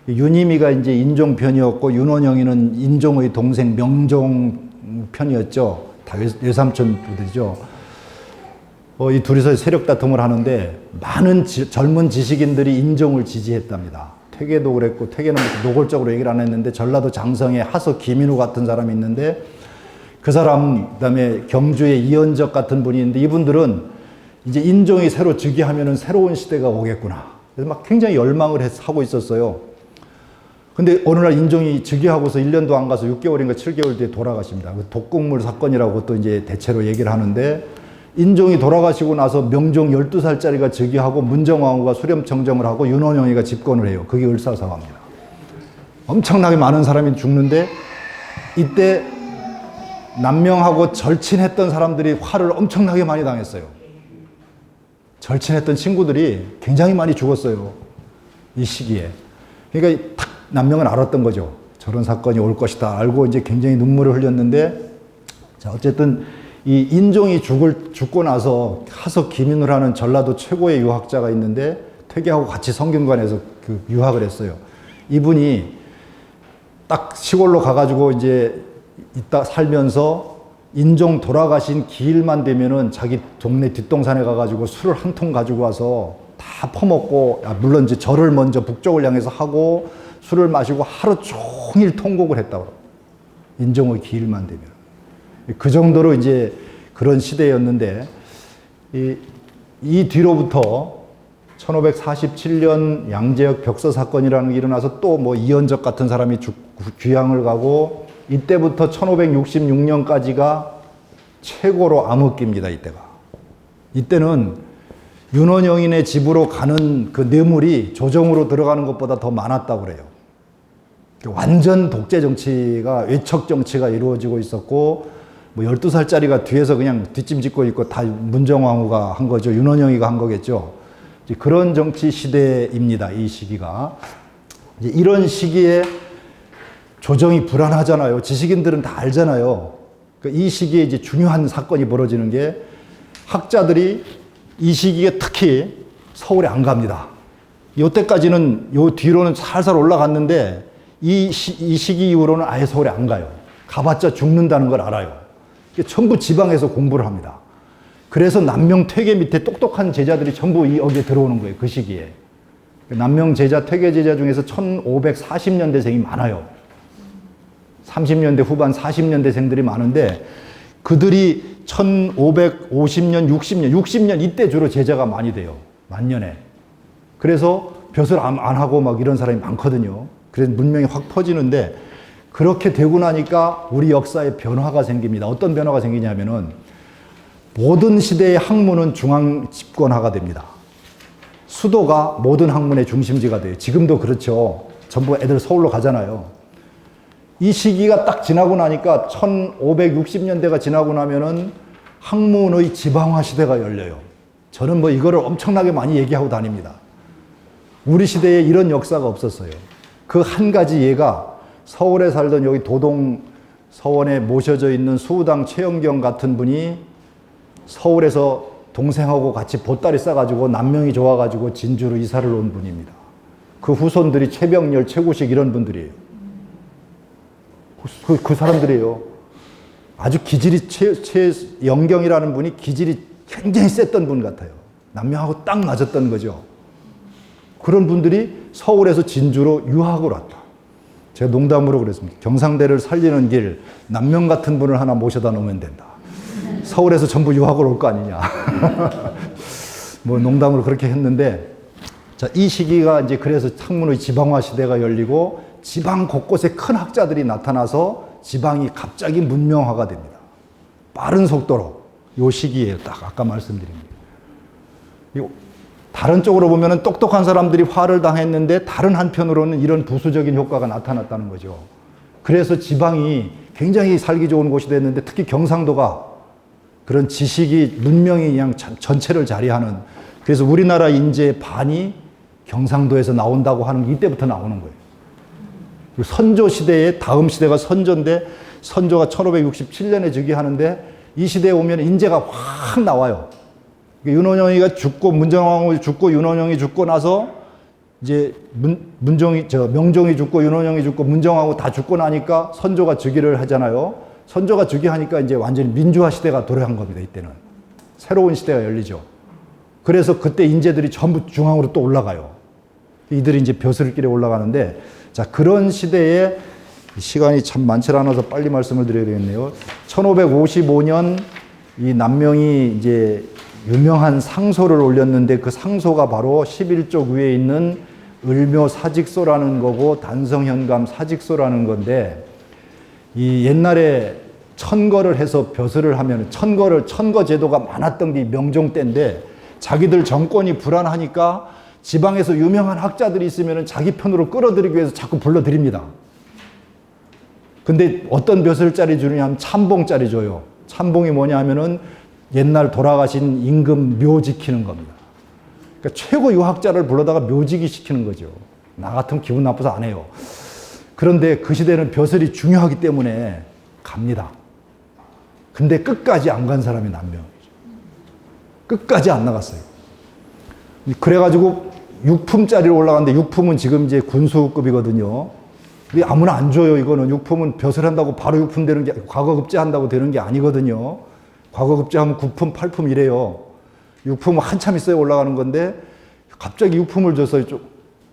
윤임이가 이제 인종 편이었고 윤원영이는 인종의 동생 명종 편이었죠. 다 외삼촌 부들이죠. 이 둘이서 세력 다툼을 하는데 많은 젊은 지식인들이 인종을 지지했답니다. 퇴계도 그랬고, 퇴계는 노골적으로 얘기를 안 했는데 전라도 장성에 하서 김인우 같은 사람이 있는데 그 사람, 그다음에 경주의 이현적 같은 분이 있는데 이분들은 이제 인종이 새로 즉위하면은 새로운 시대가 오겠구나. 그래서 막 굉장히 열망을 하고 있었어요. 근데 어느 날 인종이 즉위하고서 1년도 안 가서 6개월인가 7개월 뒤에 돌아가십니다. 독극물 사건이라고 또 이제 대체로 얘기를 하는데, 인종이 돌아가시고 나서 명종 12살짜리가 즉위하고 문정왕후가 수렴청정을 하고 윤원영이가 집권을 해요. 그게 을사사화입니다. 엄청나게 많은 사람이 죽는데 이때 남명하고 절친했던 사람들이 화를 엄청나게 많이 당했어요. 절친했던 친구들이 굉장히 많이 죽었어요. 이 시기에. 그러니까 탁 남명은 알았던 거죠. 저런 사건이 올 것이다 알고 이제 굉장히 눈물을 흘렸는데, 자, 어쨌든 이 인종이 죽고 나서 하석 김인우라는 전라도 최고의 유학자가 있는데 퇴계하고 같이 성균관에서 그 유학을 했어요. 이분이 딱 시골로 가가지고 이제 있다 살면서 인종 돌아가신 기일만 되면은 자기 동네 뒷동산에 가가지고 술을 한 통 가지고 와서 다 퍼먹고, 물론 이제 절을 먼저 북쪽을 향해서 하고 술을 마시고 하루 종일 통곡을 했다고. 인종의 기일만 되면. 그 정도로 이제 그런 시대였는데, 이 뒤로부터 1547년 양재역 벽서 사건이라는 게 일어나서 또 뭐 이현적 같은 사람이 귀향을 가고, 이때부터 1566년까지가 최고로 암흑기입니다, 이때가. 이때는 윤원영인의 집으로 가는 그 뇌물이 조정으로 들어가는 것보다 더 많았다고 그래요. 완전 독재 정치가, 외척 정치가 이루어지고 있었고, 뭐 12살짜리가 뒤에서 그냥 뒷짐 짓고 있고 다 문정왕후가 한 거죠. 윤원영이가 한 거겠죠. 이제 그런 정치 시대입니다, 이 시기가. 이제 이런 시기에 조정이 불안하잖아요. 지식인들은 다 알잖아요. 그러니까 이 시기에 이제 중요한 사건이 벌어지는 게, 학자들이 이 시기에 특히 서울에 안 갑니다. 요때까지는, 요 뒤로는 살살 올라갔는데 이 시기 이후로는 아예 서울에 안 가요. 가봤자 죽는다는 걸 알아요. 전부 지방에서 공부를 합니다. 그래서 남명 퇴계 밑에 똑똑한 제자들이 전부 여기에 들어오는 거예요. 그 시기에. 남명 제자, 퇴계 제자 중에서 1540년대생이 많아요. 30년대 후반 40년대생들이 많은데 그들이 1550년, 60년 이때 주로 제자가 많이 돼요. 만년에. 그래서 벼슬 안 하고 막 이런 사람이 많거든요. 그래서 문명이 확 퍼지는데 그렇게 되고 나니까 우리 역사에 변화가 생깁니다. 어떤 변화가 생기냐면은 모든 시대의 학문은 중앙 집권화가 됩니다. 수도가 모든 학문의 중심지가 돼요. 지금도 그렇죠. 전부 애들 서울로 가잖아요. 이 시기가 딱 지나고 나니까 1560년대가 지나고 나면은 학문의 지방화 시대가 열려요. 저는 뭐 이거를 엄청나게 많이 얘기하고 다닙니다. 우리 시대에 이런 역사가 없었어요. 그 한 가지 예가 서울에 살던 여기 도동 서원에 모셔져 있는 수우당 최영경 같은 분이 서울에서 동생하고 같이 보따리 싸가지고 남명이 좋아가지고 진주로 이사를 온 분입니다. 그 후손들이 최병렬, 최구식 이런 분들이에요. 그 사람들이에요. 아주 기질이 최영경이라는 분이 기질이 굉장히 셌던 분 같아요. 남명하고 딱 맞았던 거죠. 그런 분들이 서울에서 진주로 유학을 왔다. 제가 농담으로 그랬습니다. 경상대를 살리는 길, 남명 같은 분을 하나 모셔다 놓으면 된다. 서울에서 전부 유학을 올 거 아니냐. 뭐 농담으로 그렇게 했는데, 자, 이 시기가 이제 그래서 학문의 지방화 시대가 열리고 지방 곳곳에 큰 학자들이 나타나서 지방이 갑자기 문명화가 됩니다. 빠른 속도로. 요 시기에 딱 아까 말씀드린 거예요. 다른 쪽으로 보면은 똑똑한 사람들이 화를 당했는데 다른 한편으로는 이런 부수적인 효과가 나타났다는 거죠. 그래서 지방이 굉장히 살기 좋은 곳이 됐는데 특히 경상도가 그런 지식이 문명이 그냥 전체를 자리하는, 그래서 우리나라 인재의 반이 경상도에서 나온다고 하는 게 이때부터 나오는 거예요. 선조 시대의 다음 시대가 선조인데 선조가 1567년에 즉위하는데 이 시대에 오면 인재가 확 나와요. 윤원영이가 죽고 문정왕후 죽고 윤원영이 죽고 나서 이제 명종이 죽고 윤원영이 죽고 문정왕후 다 죽고 나니까 선조가 즉위를 하잖아요. 선조가 즉위하니까 이제 완전히 민주화 시대가 도래한 겁니다. 이때는 새로운 시대가 열리죠. 그래서 그때 인재들이 전부 중앙으로 또 올라가요. 이들이 이제 벼슬길에 올라가는데, 자, 그런 시대에 시간이 참 많지 않아서 빨리 말씀을 드려야 되겠네요. 1555년 이 남명이 이제 유명한 상소를 올렸는데 그 상소가 바로 11쪽 위에 있는 을묘 사직소라는 거고 단성현감 사직소라는 건데, 이 옛날에 천거를 해서 벼슬을 하면 천거 제도가 많았던 게 명종 때인데 자기들 정권이 불안하니까 지방에서 유명한 학자들이 있으면 자기 편으로 끌어들이기 위해서 자꾸 불러들입니다. 근데 어떤 벼슬자리 주느냐 하면 참봉자리 줘요. 참봉이 뭐냐 하면은 옛날 돌아가신 임금 묘 지키는 겁니다. 그러니까 최고 유학자를 불러다가 묘지기 시키는 거죠. 나 같으면 기분 나빠서 안 해요. 그런데 그 시대는 벼슬이 중요하기 때문에 갑니다. 근데 끝까지 안 간 사람이 남명이죠. 끝까지 안 나갔어요. 그래가지고 육품짜리로 올라갔는데 육품은 지금 이제 군수급이거든요. 근데 아무나 안 줘요. 이거는 육품은 벼슬한다고 바로 육품 되는 게, 과거급제한다고 되는 게 아니거든요. 과거급제하면 9품, 8품 이래요. 육품은 한참 있어야 올라가는 건데 갑자기 육품을 줬어요.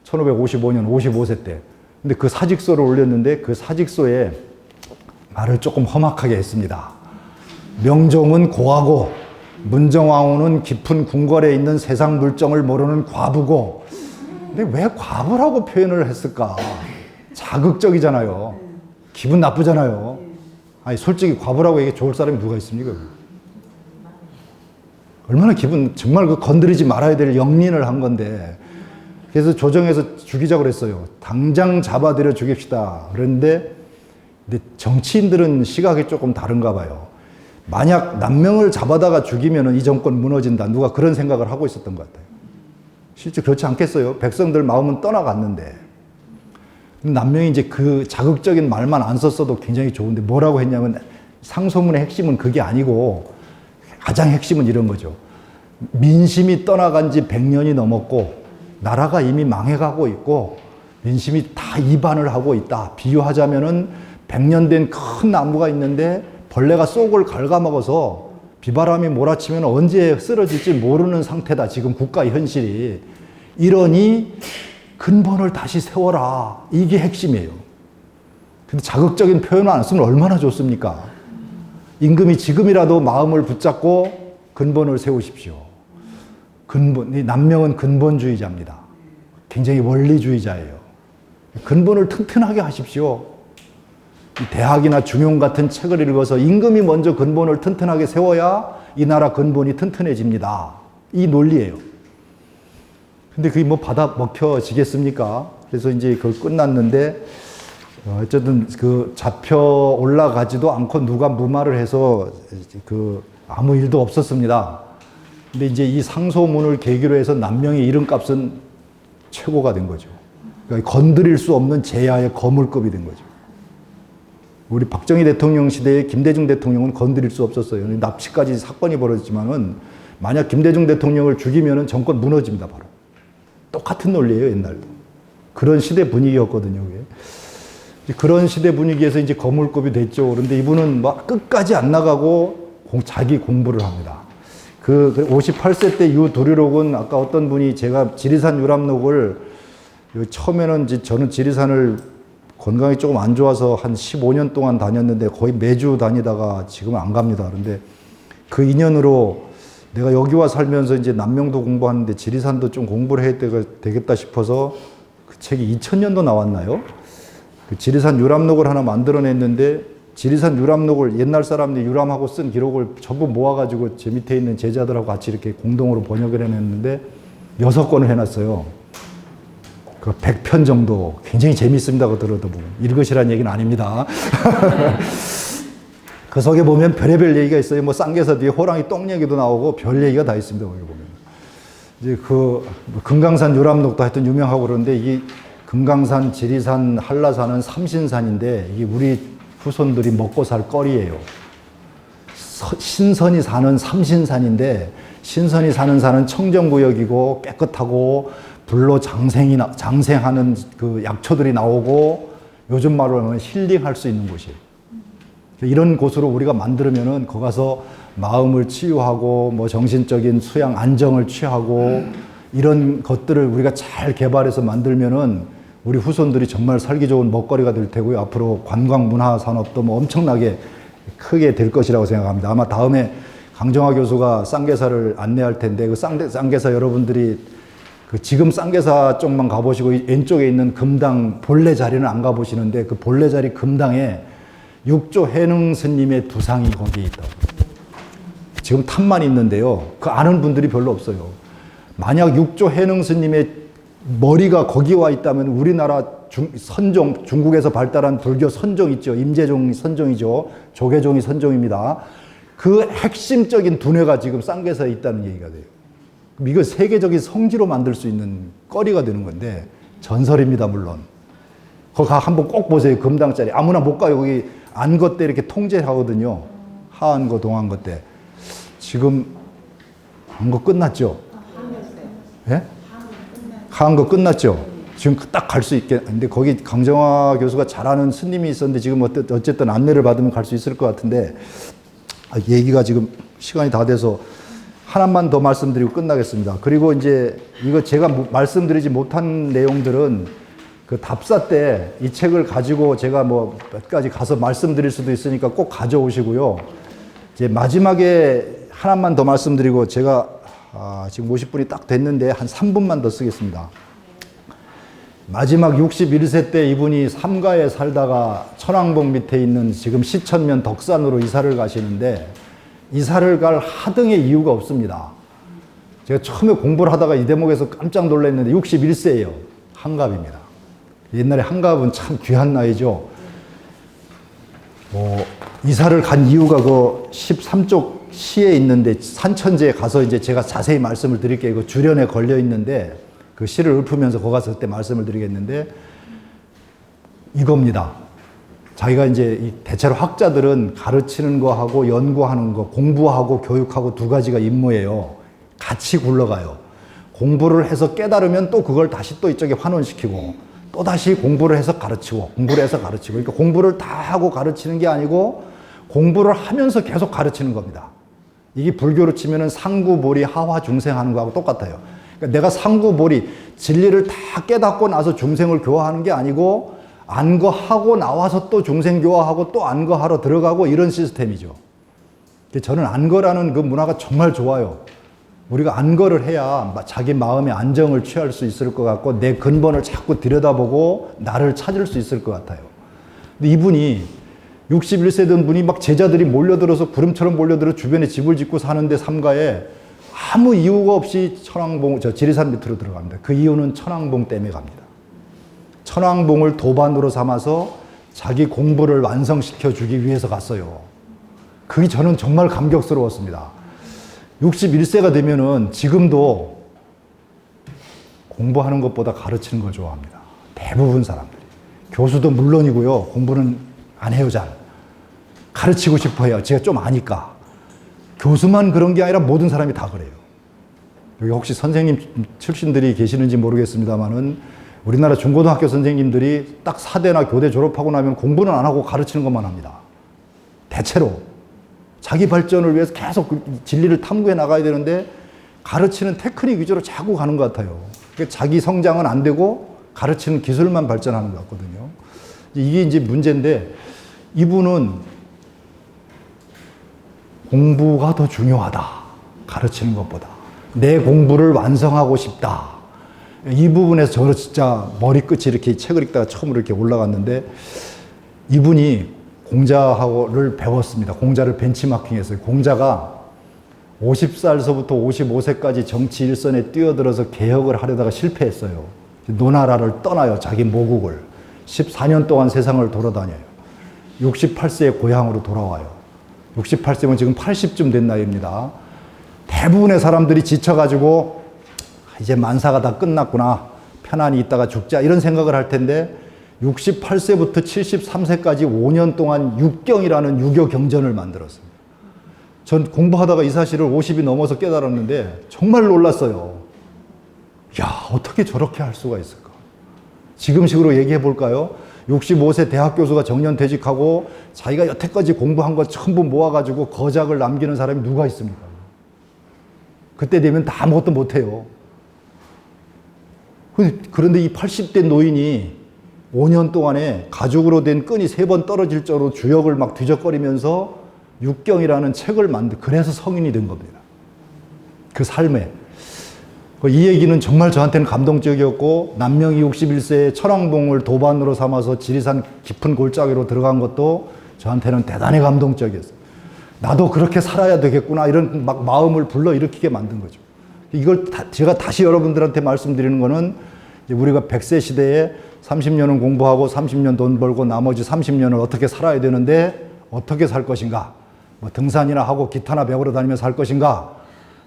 1555년 55세 때. 근데 그 사직서를 올렸는데 그 사직서에 말을 조금 험악하게 했습니다. 명종은 고하고 문정왕후는 깊은 궁궐에 있는 세상 물정을 모르는 과부고. 근데 왜 과부라고 표현을 했을까? 자극적이잖아요. 기분 나쁘잖아요. 아니 솔직히 과부라고 얘기 좋을 사람이 누가 있습니까? 얼마나 정말 그 건드리지 말아야 될 영린을 한 건데. 그래서 조정에서 죽이자고 그랬어요. 당장 잡아들여 죽입시다. 그런데 근데 정치인들은 시각이 조금 다른가 봐요. 만약 남명을 잡아다가 죽이면 이 정권 무너진다. 누가 그런 생각을 하고 있었던 것 같아요. 실제 그렇지 않겠어요? 백성들 마음은 떠나갔는데. 남명이 이제 그 자극적인 말만 안 썼어도 굉장히 좋은데 뭐라고 했냐면 상소문의 핵심은 그게 아니고 가장 핵심은 이런 거죠. 민심이 떠나간 지 100년이 넘었고 나라가 이미 망해가고 있고 민심이 다 이반을 하고 있다. 비유하자면은 100년 된 큰 나무가 있는데 벌레가 쏙을 갉아먹어서 비바람이 몰아치면 언제 쓰러질지 모르는 상태다. 지금 국가 현실이. 이러니 근본을 다시 세워라. 이게 핵심이에요. 근데 자극적인 표현을 안 쓰면 얼마나 좋습니까? 임금이 지금이라도 마음을 붙잡고 근본을 세우십시오. 이 남명은 근본주의자입니다. 굉장히 원리주의자예요. 근본을 튼튼하게 하십시오. 대학이나 중용 같은 책을 읽어서 임금이 먼저 근본을 튼튼하게 세워야 이 나라 근본이 튼튼해집니다. 이 논리예요. 근데 그게 뭐 받아 먹혀지겠습니까? 그래서 이제 그걸 끝났는데, 어쨌든 그 잡혀 올라가지도 않고 누가 무마를 해서 아무 일도 없었습니다. 근데 이제 이 상소문을 계기로 해서 남명의 이름값은 최고가 된 거죠. 그러니까 건드릴 수 없는 제야의 거물급이 된 거죠. 우리 박정희 대통령 시대에 김대중 대통령은 건드릴 수 없었어요. 납치까지 사건이 벌어졌지만은 만약 김대중 대통령을 죽이면은 정권 무너집니다, 바로. 똑같은 논리예요, 옛날도. 그런 시대 분위기였거든요, 그게. 그런 시대 분위기에서 이제 거물급이 됐죠. 그런데 이분은 막 끝까지 안 나가고 자기 공부를 합니다. 그 58세 때 유두리록은 아까 어떤 분이 제가 지리산 유람록을 처음에는 저는 지리산을 건강이 조금 안 좋아서 한 15년 동안 다녔는데 거의 매주 다니다가 지금은 안 갑니다. 그런데 그 인연으로 내가 여기 와 살면서 이제 남명도 공부하는데 지리산도 좀 공부를 해야 되겠다 싶어서 그 책이 2000년도 나왔나요? 그 지리산 유람록을 하나 만들어냈는데 지리산 유람록을 옛날 사람들이 유람하고 쓴 기록을 전부 모아가지고 제 밑에 있는 제자들하고 같이 이렇게 공동으로 번역을 해냈는데 6권을 해놨어요. 그 100편 정도. 굉장히 재밌습니다. 들어도 보면. 읽으시라는 얘기는 아닙니다. 그 속에 보면 별의별 얘기가 있어요. 뭐 쌍계사 뒤에 호랑이 똥 얘기도 나오고 별 얘기가 다 있습니다. 거기 보면. 이제 금강산 유람록도 하여튼 유명하고 그러는데 이게 금강산, 지리산, 한라산은 삼신산인데 이게 우리 후손들이 먹고 살 거리예요. 신선이 사는 삼신산인데 신선이 사는 산은 청정구역이고 깨끗하고 불로 장생하는 그 약초들이 나오고 요즘 말로 하면 힐링할 수 있는 곳이에요. 이런 곳으로 우리가 만들면은 거기 가서 마음을 치유하고 뭐 정신적인 수양 안정을 취하고 이런 것들을 우리가 잘 개발해서 만들면은 우리 후손들이 정말 살기 좋은 먹거리가 될 테고요. 앞으로 관광 문화 산업도 뭐 엄청나게 크게 될 것이라고 생각합니다. 아마 다음에 강정화 교수가 쌍계사를 안내할 텐데 그 쌍계사 여러분들이 그 지금 쌍계사 쪽만 가보시고 왼쪽에 있는 금당 본래 자리는 안 가보시는데 그 본래 자리 금당에 육조 해능 스님의 두상이 거기에 있다고. 지금 탑만 있는데요. 그 아는 분들이 별로 없어요. 만약 육조 해능 스님의 머리가 거기 와 있다면 우리나라 선종, 중국에서 발달한 불교 선종 있죠. 임재종 선종이죠. 조계종이 선종입니다. 그 핵심적인 두뇌가 지금 쌍계사에 있다는 얘기가 돼요. 이거 세계적인 성지로 만들 수 있는 거리가 되는 건데 전설입니다, 물론. 거기 한번 꼭 보세요. 금당짜리. 아무나 못 가요. 거기 안거 때 이렇게 통제하거든요. 하안거, 동안거 때. 지금 안거 끝났죠? 예? 하안거 끝났죠? 지금 딱 갈 수 있겠는데 거기 강정화 교수가 잘하는 스님이 있었는데 지금 어쨌든 안내를 받으면 갈 수 있을 것 같은데 얘기가 지금 시간이 다 돼서 하나만 더 말씀드리고 끝나겠습니다. 그리고 이제 이거 제가 말씀드리지 못한 내용들은 그 답사 때 이 책을 가지고 제가 뭐 몇 가지 가서 말씀드릴 수도 있으니까 꼭 가져오시고요. 이제 마지막에 하나만 더 말씀드리고 제가 지금 50분이 딱 됐는데 한 3분만 더 쓰겠습니다. 마지막 61세 때 이분이 삼가에 살다가 천왕봉 밑에 있는 지금 시천면 덕산으로 이사를 가시는데 이사를 갈 하등의 이유가 없습니다. 제가 처음에 공부를 하다가 이 대목에서 깜짝 놀랐는데 61세예요. 한갑입니다. 옛날에 한갑은 참 귀한 나이죠. 이사를 간 이유가 그 13쪽 시에 있는데 산천제에 가서 이제 제가 자세히 말씀을 드릴게요. 그 주련에 걸려 있는데 그 시를 읊으면서 거기 가서 그때 말씀을 드리겠는데 이겁니다. 자기가 이제 대체로 학자들은 가르치는 거 하고 연구하는 거, 공부하고 교육하고 두 가지가 임무예요. 같이 굴러가요. 공부를 해서 깨달으면 또 그걸 다시 또 이쪽에 환원시키고 또 다시 공부를 해서 가르치고 공부를 해서 가르치고 그러니까 공부를 다 하고 가르치는 게 아니고 공부를 하면서 계속 가르치는 겁니다. 이게 불교로 치면은 상구보리 하화 중생하는 거하고 똑같아요. 그러니까 내가 상구보리 진리를 다 깨닫고 나서 중생을 교화하는 게 아니고 안거하고 나와서 또 중생 교화하고 또 안거하러 들어가고 이런 시스템이죠. 저는 안거라는 그 문화가 정말 좋아요. 우리가 안거를 해야 자기 마음의 안정을 취할 수 있을 것 같고 내 근본을 자꾸 들여다보고 나를 찾을 수 있을 것 같아요. 근데 이분이 61세 된 분이 막 제자들이 몰려들어서 구름처럼 몰려들어 주변에 집을 짓고 사는데 삼가에 아무 이유가 없이 지리산 밑으로 들어갑니다. 그 이유는 천왕봉 때문에 갑니다. 천왕봉을 도반으로 삼아서 자기 공부를 완성시켜 주기 위해서 갔어요. 그게 저는 정말 감격스러웠습니다. 61세가 되면은 지금도 공부하는 것보다 가르치는 걸 좋아합니다. 대부분 사람들이. 교수도 물론이고요. 공부는 안 해요, 잘. 가르치고 싶어 해요. 제가 좀 아니까. 교수만 그런 게 아니라 모든 사람이 다 그래요. 여기 혹시 선생님 출신들이 계시는지 모르겠습니다만은 우리나라 중고등학교 선생님들이 딱 사대나 교대 졸업하고 나면 공부는 안 하고 가르치는 것만 합니다. 대체로. 자기 발전을 위해서 계속 진리를 탐구해 나가야 되는데 가르치는 테크닉 위주로 자꾸 가는 것 같아요. 그러니까 자기 성장은 안 되고 가르치는 기술만 발전하는 것 같거든요. 이게 이제 문제인데 이분은 공부가 더 중요하다. 가르치는 것보다. 내 공부를 완성하고 싶다. 이 부분에서 저는 진짜 머리끝이 이렇게 책을 읽다가 처음으로 이렇게 올라갔는데 이분이 공자를 배웠습니다. 공자를 벤치마킹했어요. 공자가 50살서부터 55세까지 정치 일선에 뛰어들어서 개혁을 하려다가 실패했어요. 노나라를 떠나요. 자기 모국을. 14년 동안 세상을 돌아다녀요. 68세에 고향으로 돌아와요. 68세면 지금 80쯤 된 나이입니다. 대부분의 사람들이 지쳐가지고 이제 만사가 다 끝났구나. 편안히 있다가 죽자. 이런 생각을 할 텐데 68세부터 73세까지 5년 동안 육경이라는 유교 경전을 만들었습니다. 전 공부하다가 이 사실을 50이 넘어서 깨달았는데 정말 놀랐어요. 야, 어떻게 저렇게 할 수가 있을까? 지금식으로 얘기해 볼까요? 65세 대학 교수가 정년퇴직하고 자기가 여태까지 공부한 거 전부 모아가지고 거작을 남기는 사람이 누가 있습니까? 그때 되면 다 아무것도 못해요. 그런데 이 80대 노인이 5년 동안에 가죽으로 된 끈이 3번 떨어질 정도로 주역을 막 뒤적거리면서 육경이라는 책을 그래서 성인이 된 겁니다. 그 삶에. 이 얘기는 정말 저한테는 감동적이었고 남명이 61세에 천왕봉을 도반으로 삼아서 지리산 깊은 골짜기로 들어간 것도 저한테는 대단히 감동적이었어요. 나도 그렇게 살아야 되겠구나 이런 막 마음을 불러일으키게 만든 거죠. 이걸 제가 다시 여러분들한테 말씀드리는 거는 우리가 100세 시대에 30년은 공부하고 30년 돈 벌고 나머지 30년을 어떻게 살아야 되는데 어떻게 살 것인가? 뭐 등산이나 하고 기타나 배우러 다니며 살 것인가?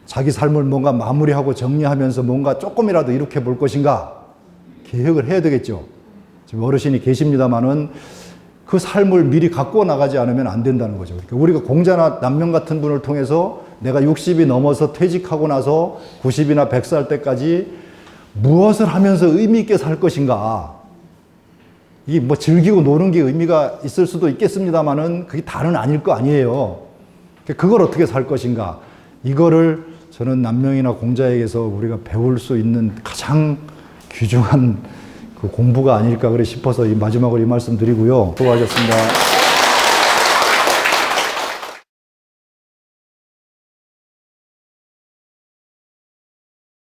자기 삶을 뭔가 마무리하고 정리하면서 뭔가 조금이라도 이렇게 볼 것인가? 계획을 해야 되겠죠. 지금 어르신이 계십니다만은 그 삶을 미리 갖고 나가지 않으면 안 된다는 거죠. 그러니까 우리가 공자나 남명 같은 분을 통해서 내가 60이 넘어서 퇴직하고 나서 90이나 100살 때까지 무엇을 하면서 의미 있게 살 것인가? 이게 뭐 즐기고 노는 게 의미가 있을 수도 있겠습니다만은 그게 다는 아닐 거 아니에요. 그걸 어떻게 살 것인가? 이거를 저는 남명이나 공자에게서 우리가 배울 수 있는 가장 귀중한 그 공부가 아닐까 그래 싶어서 마지막으로 이 말씀 드리고요. 수고하셨습니다.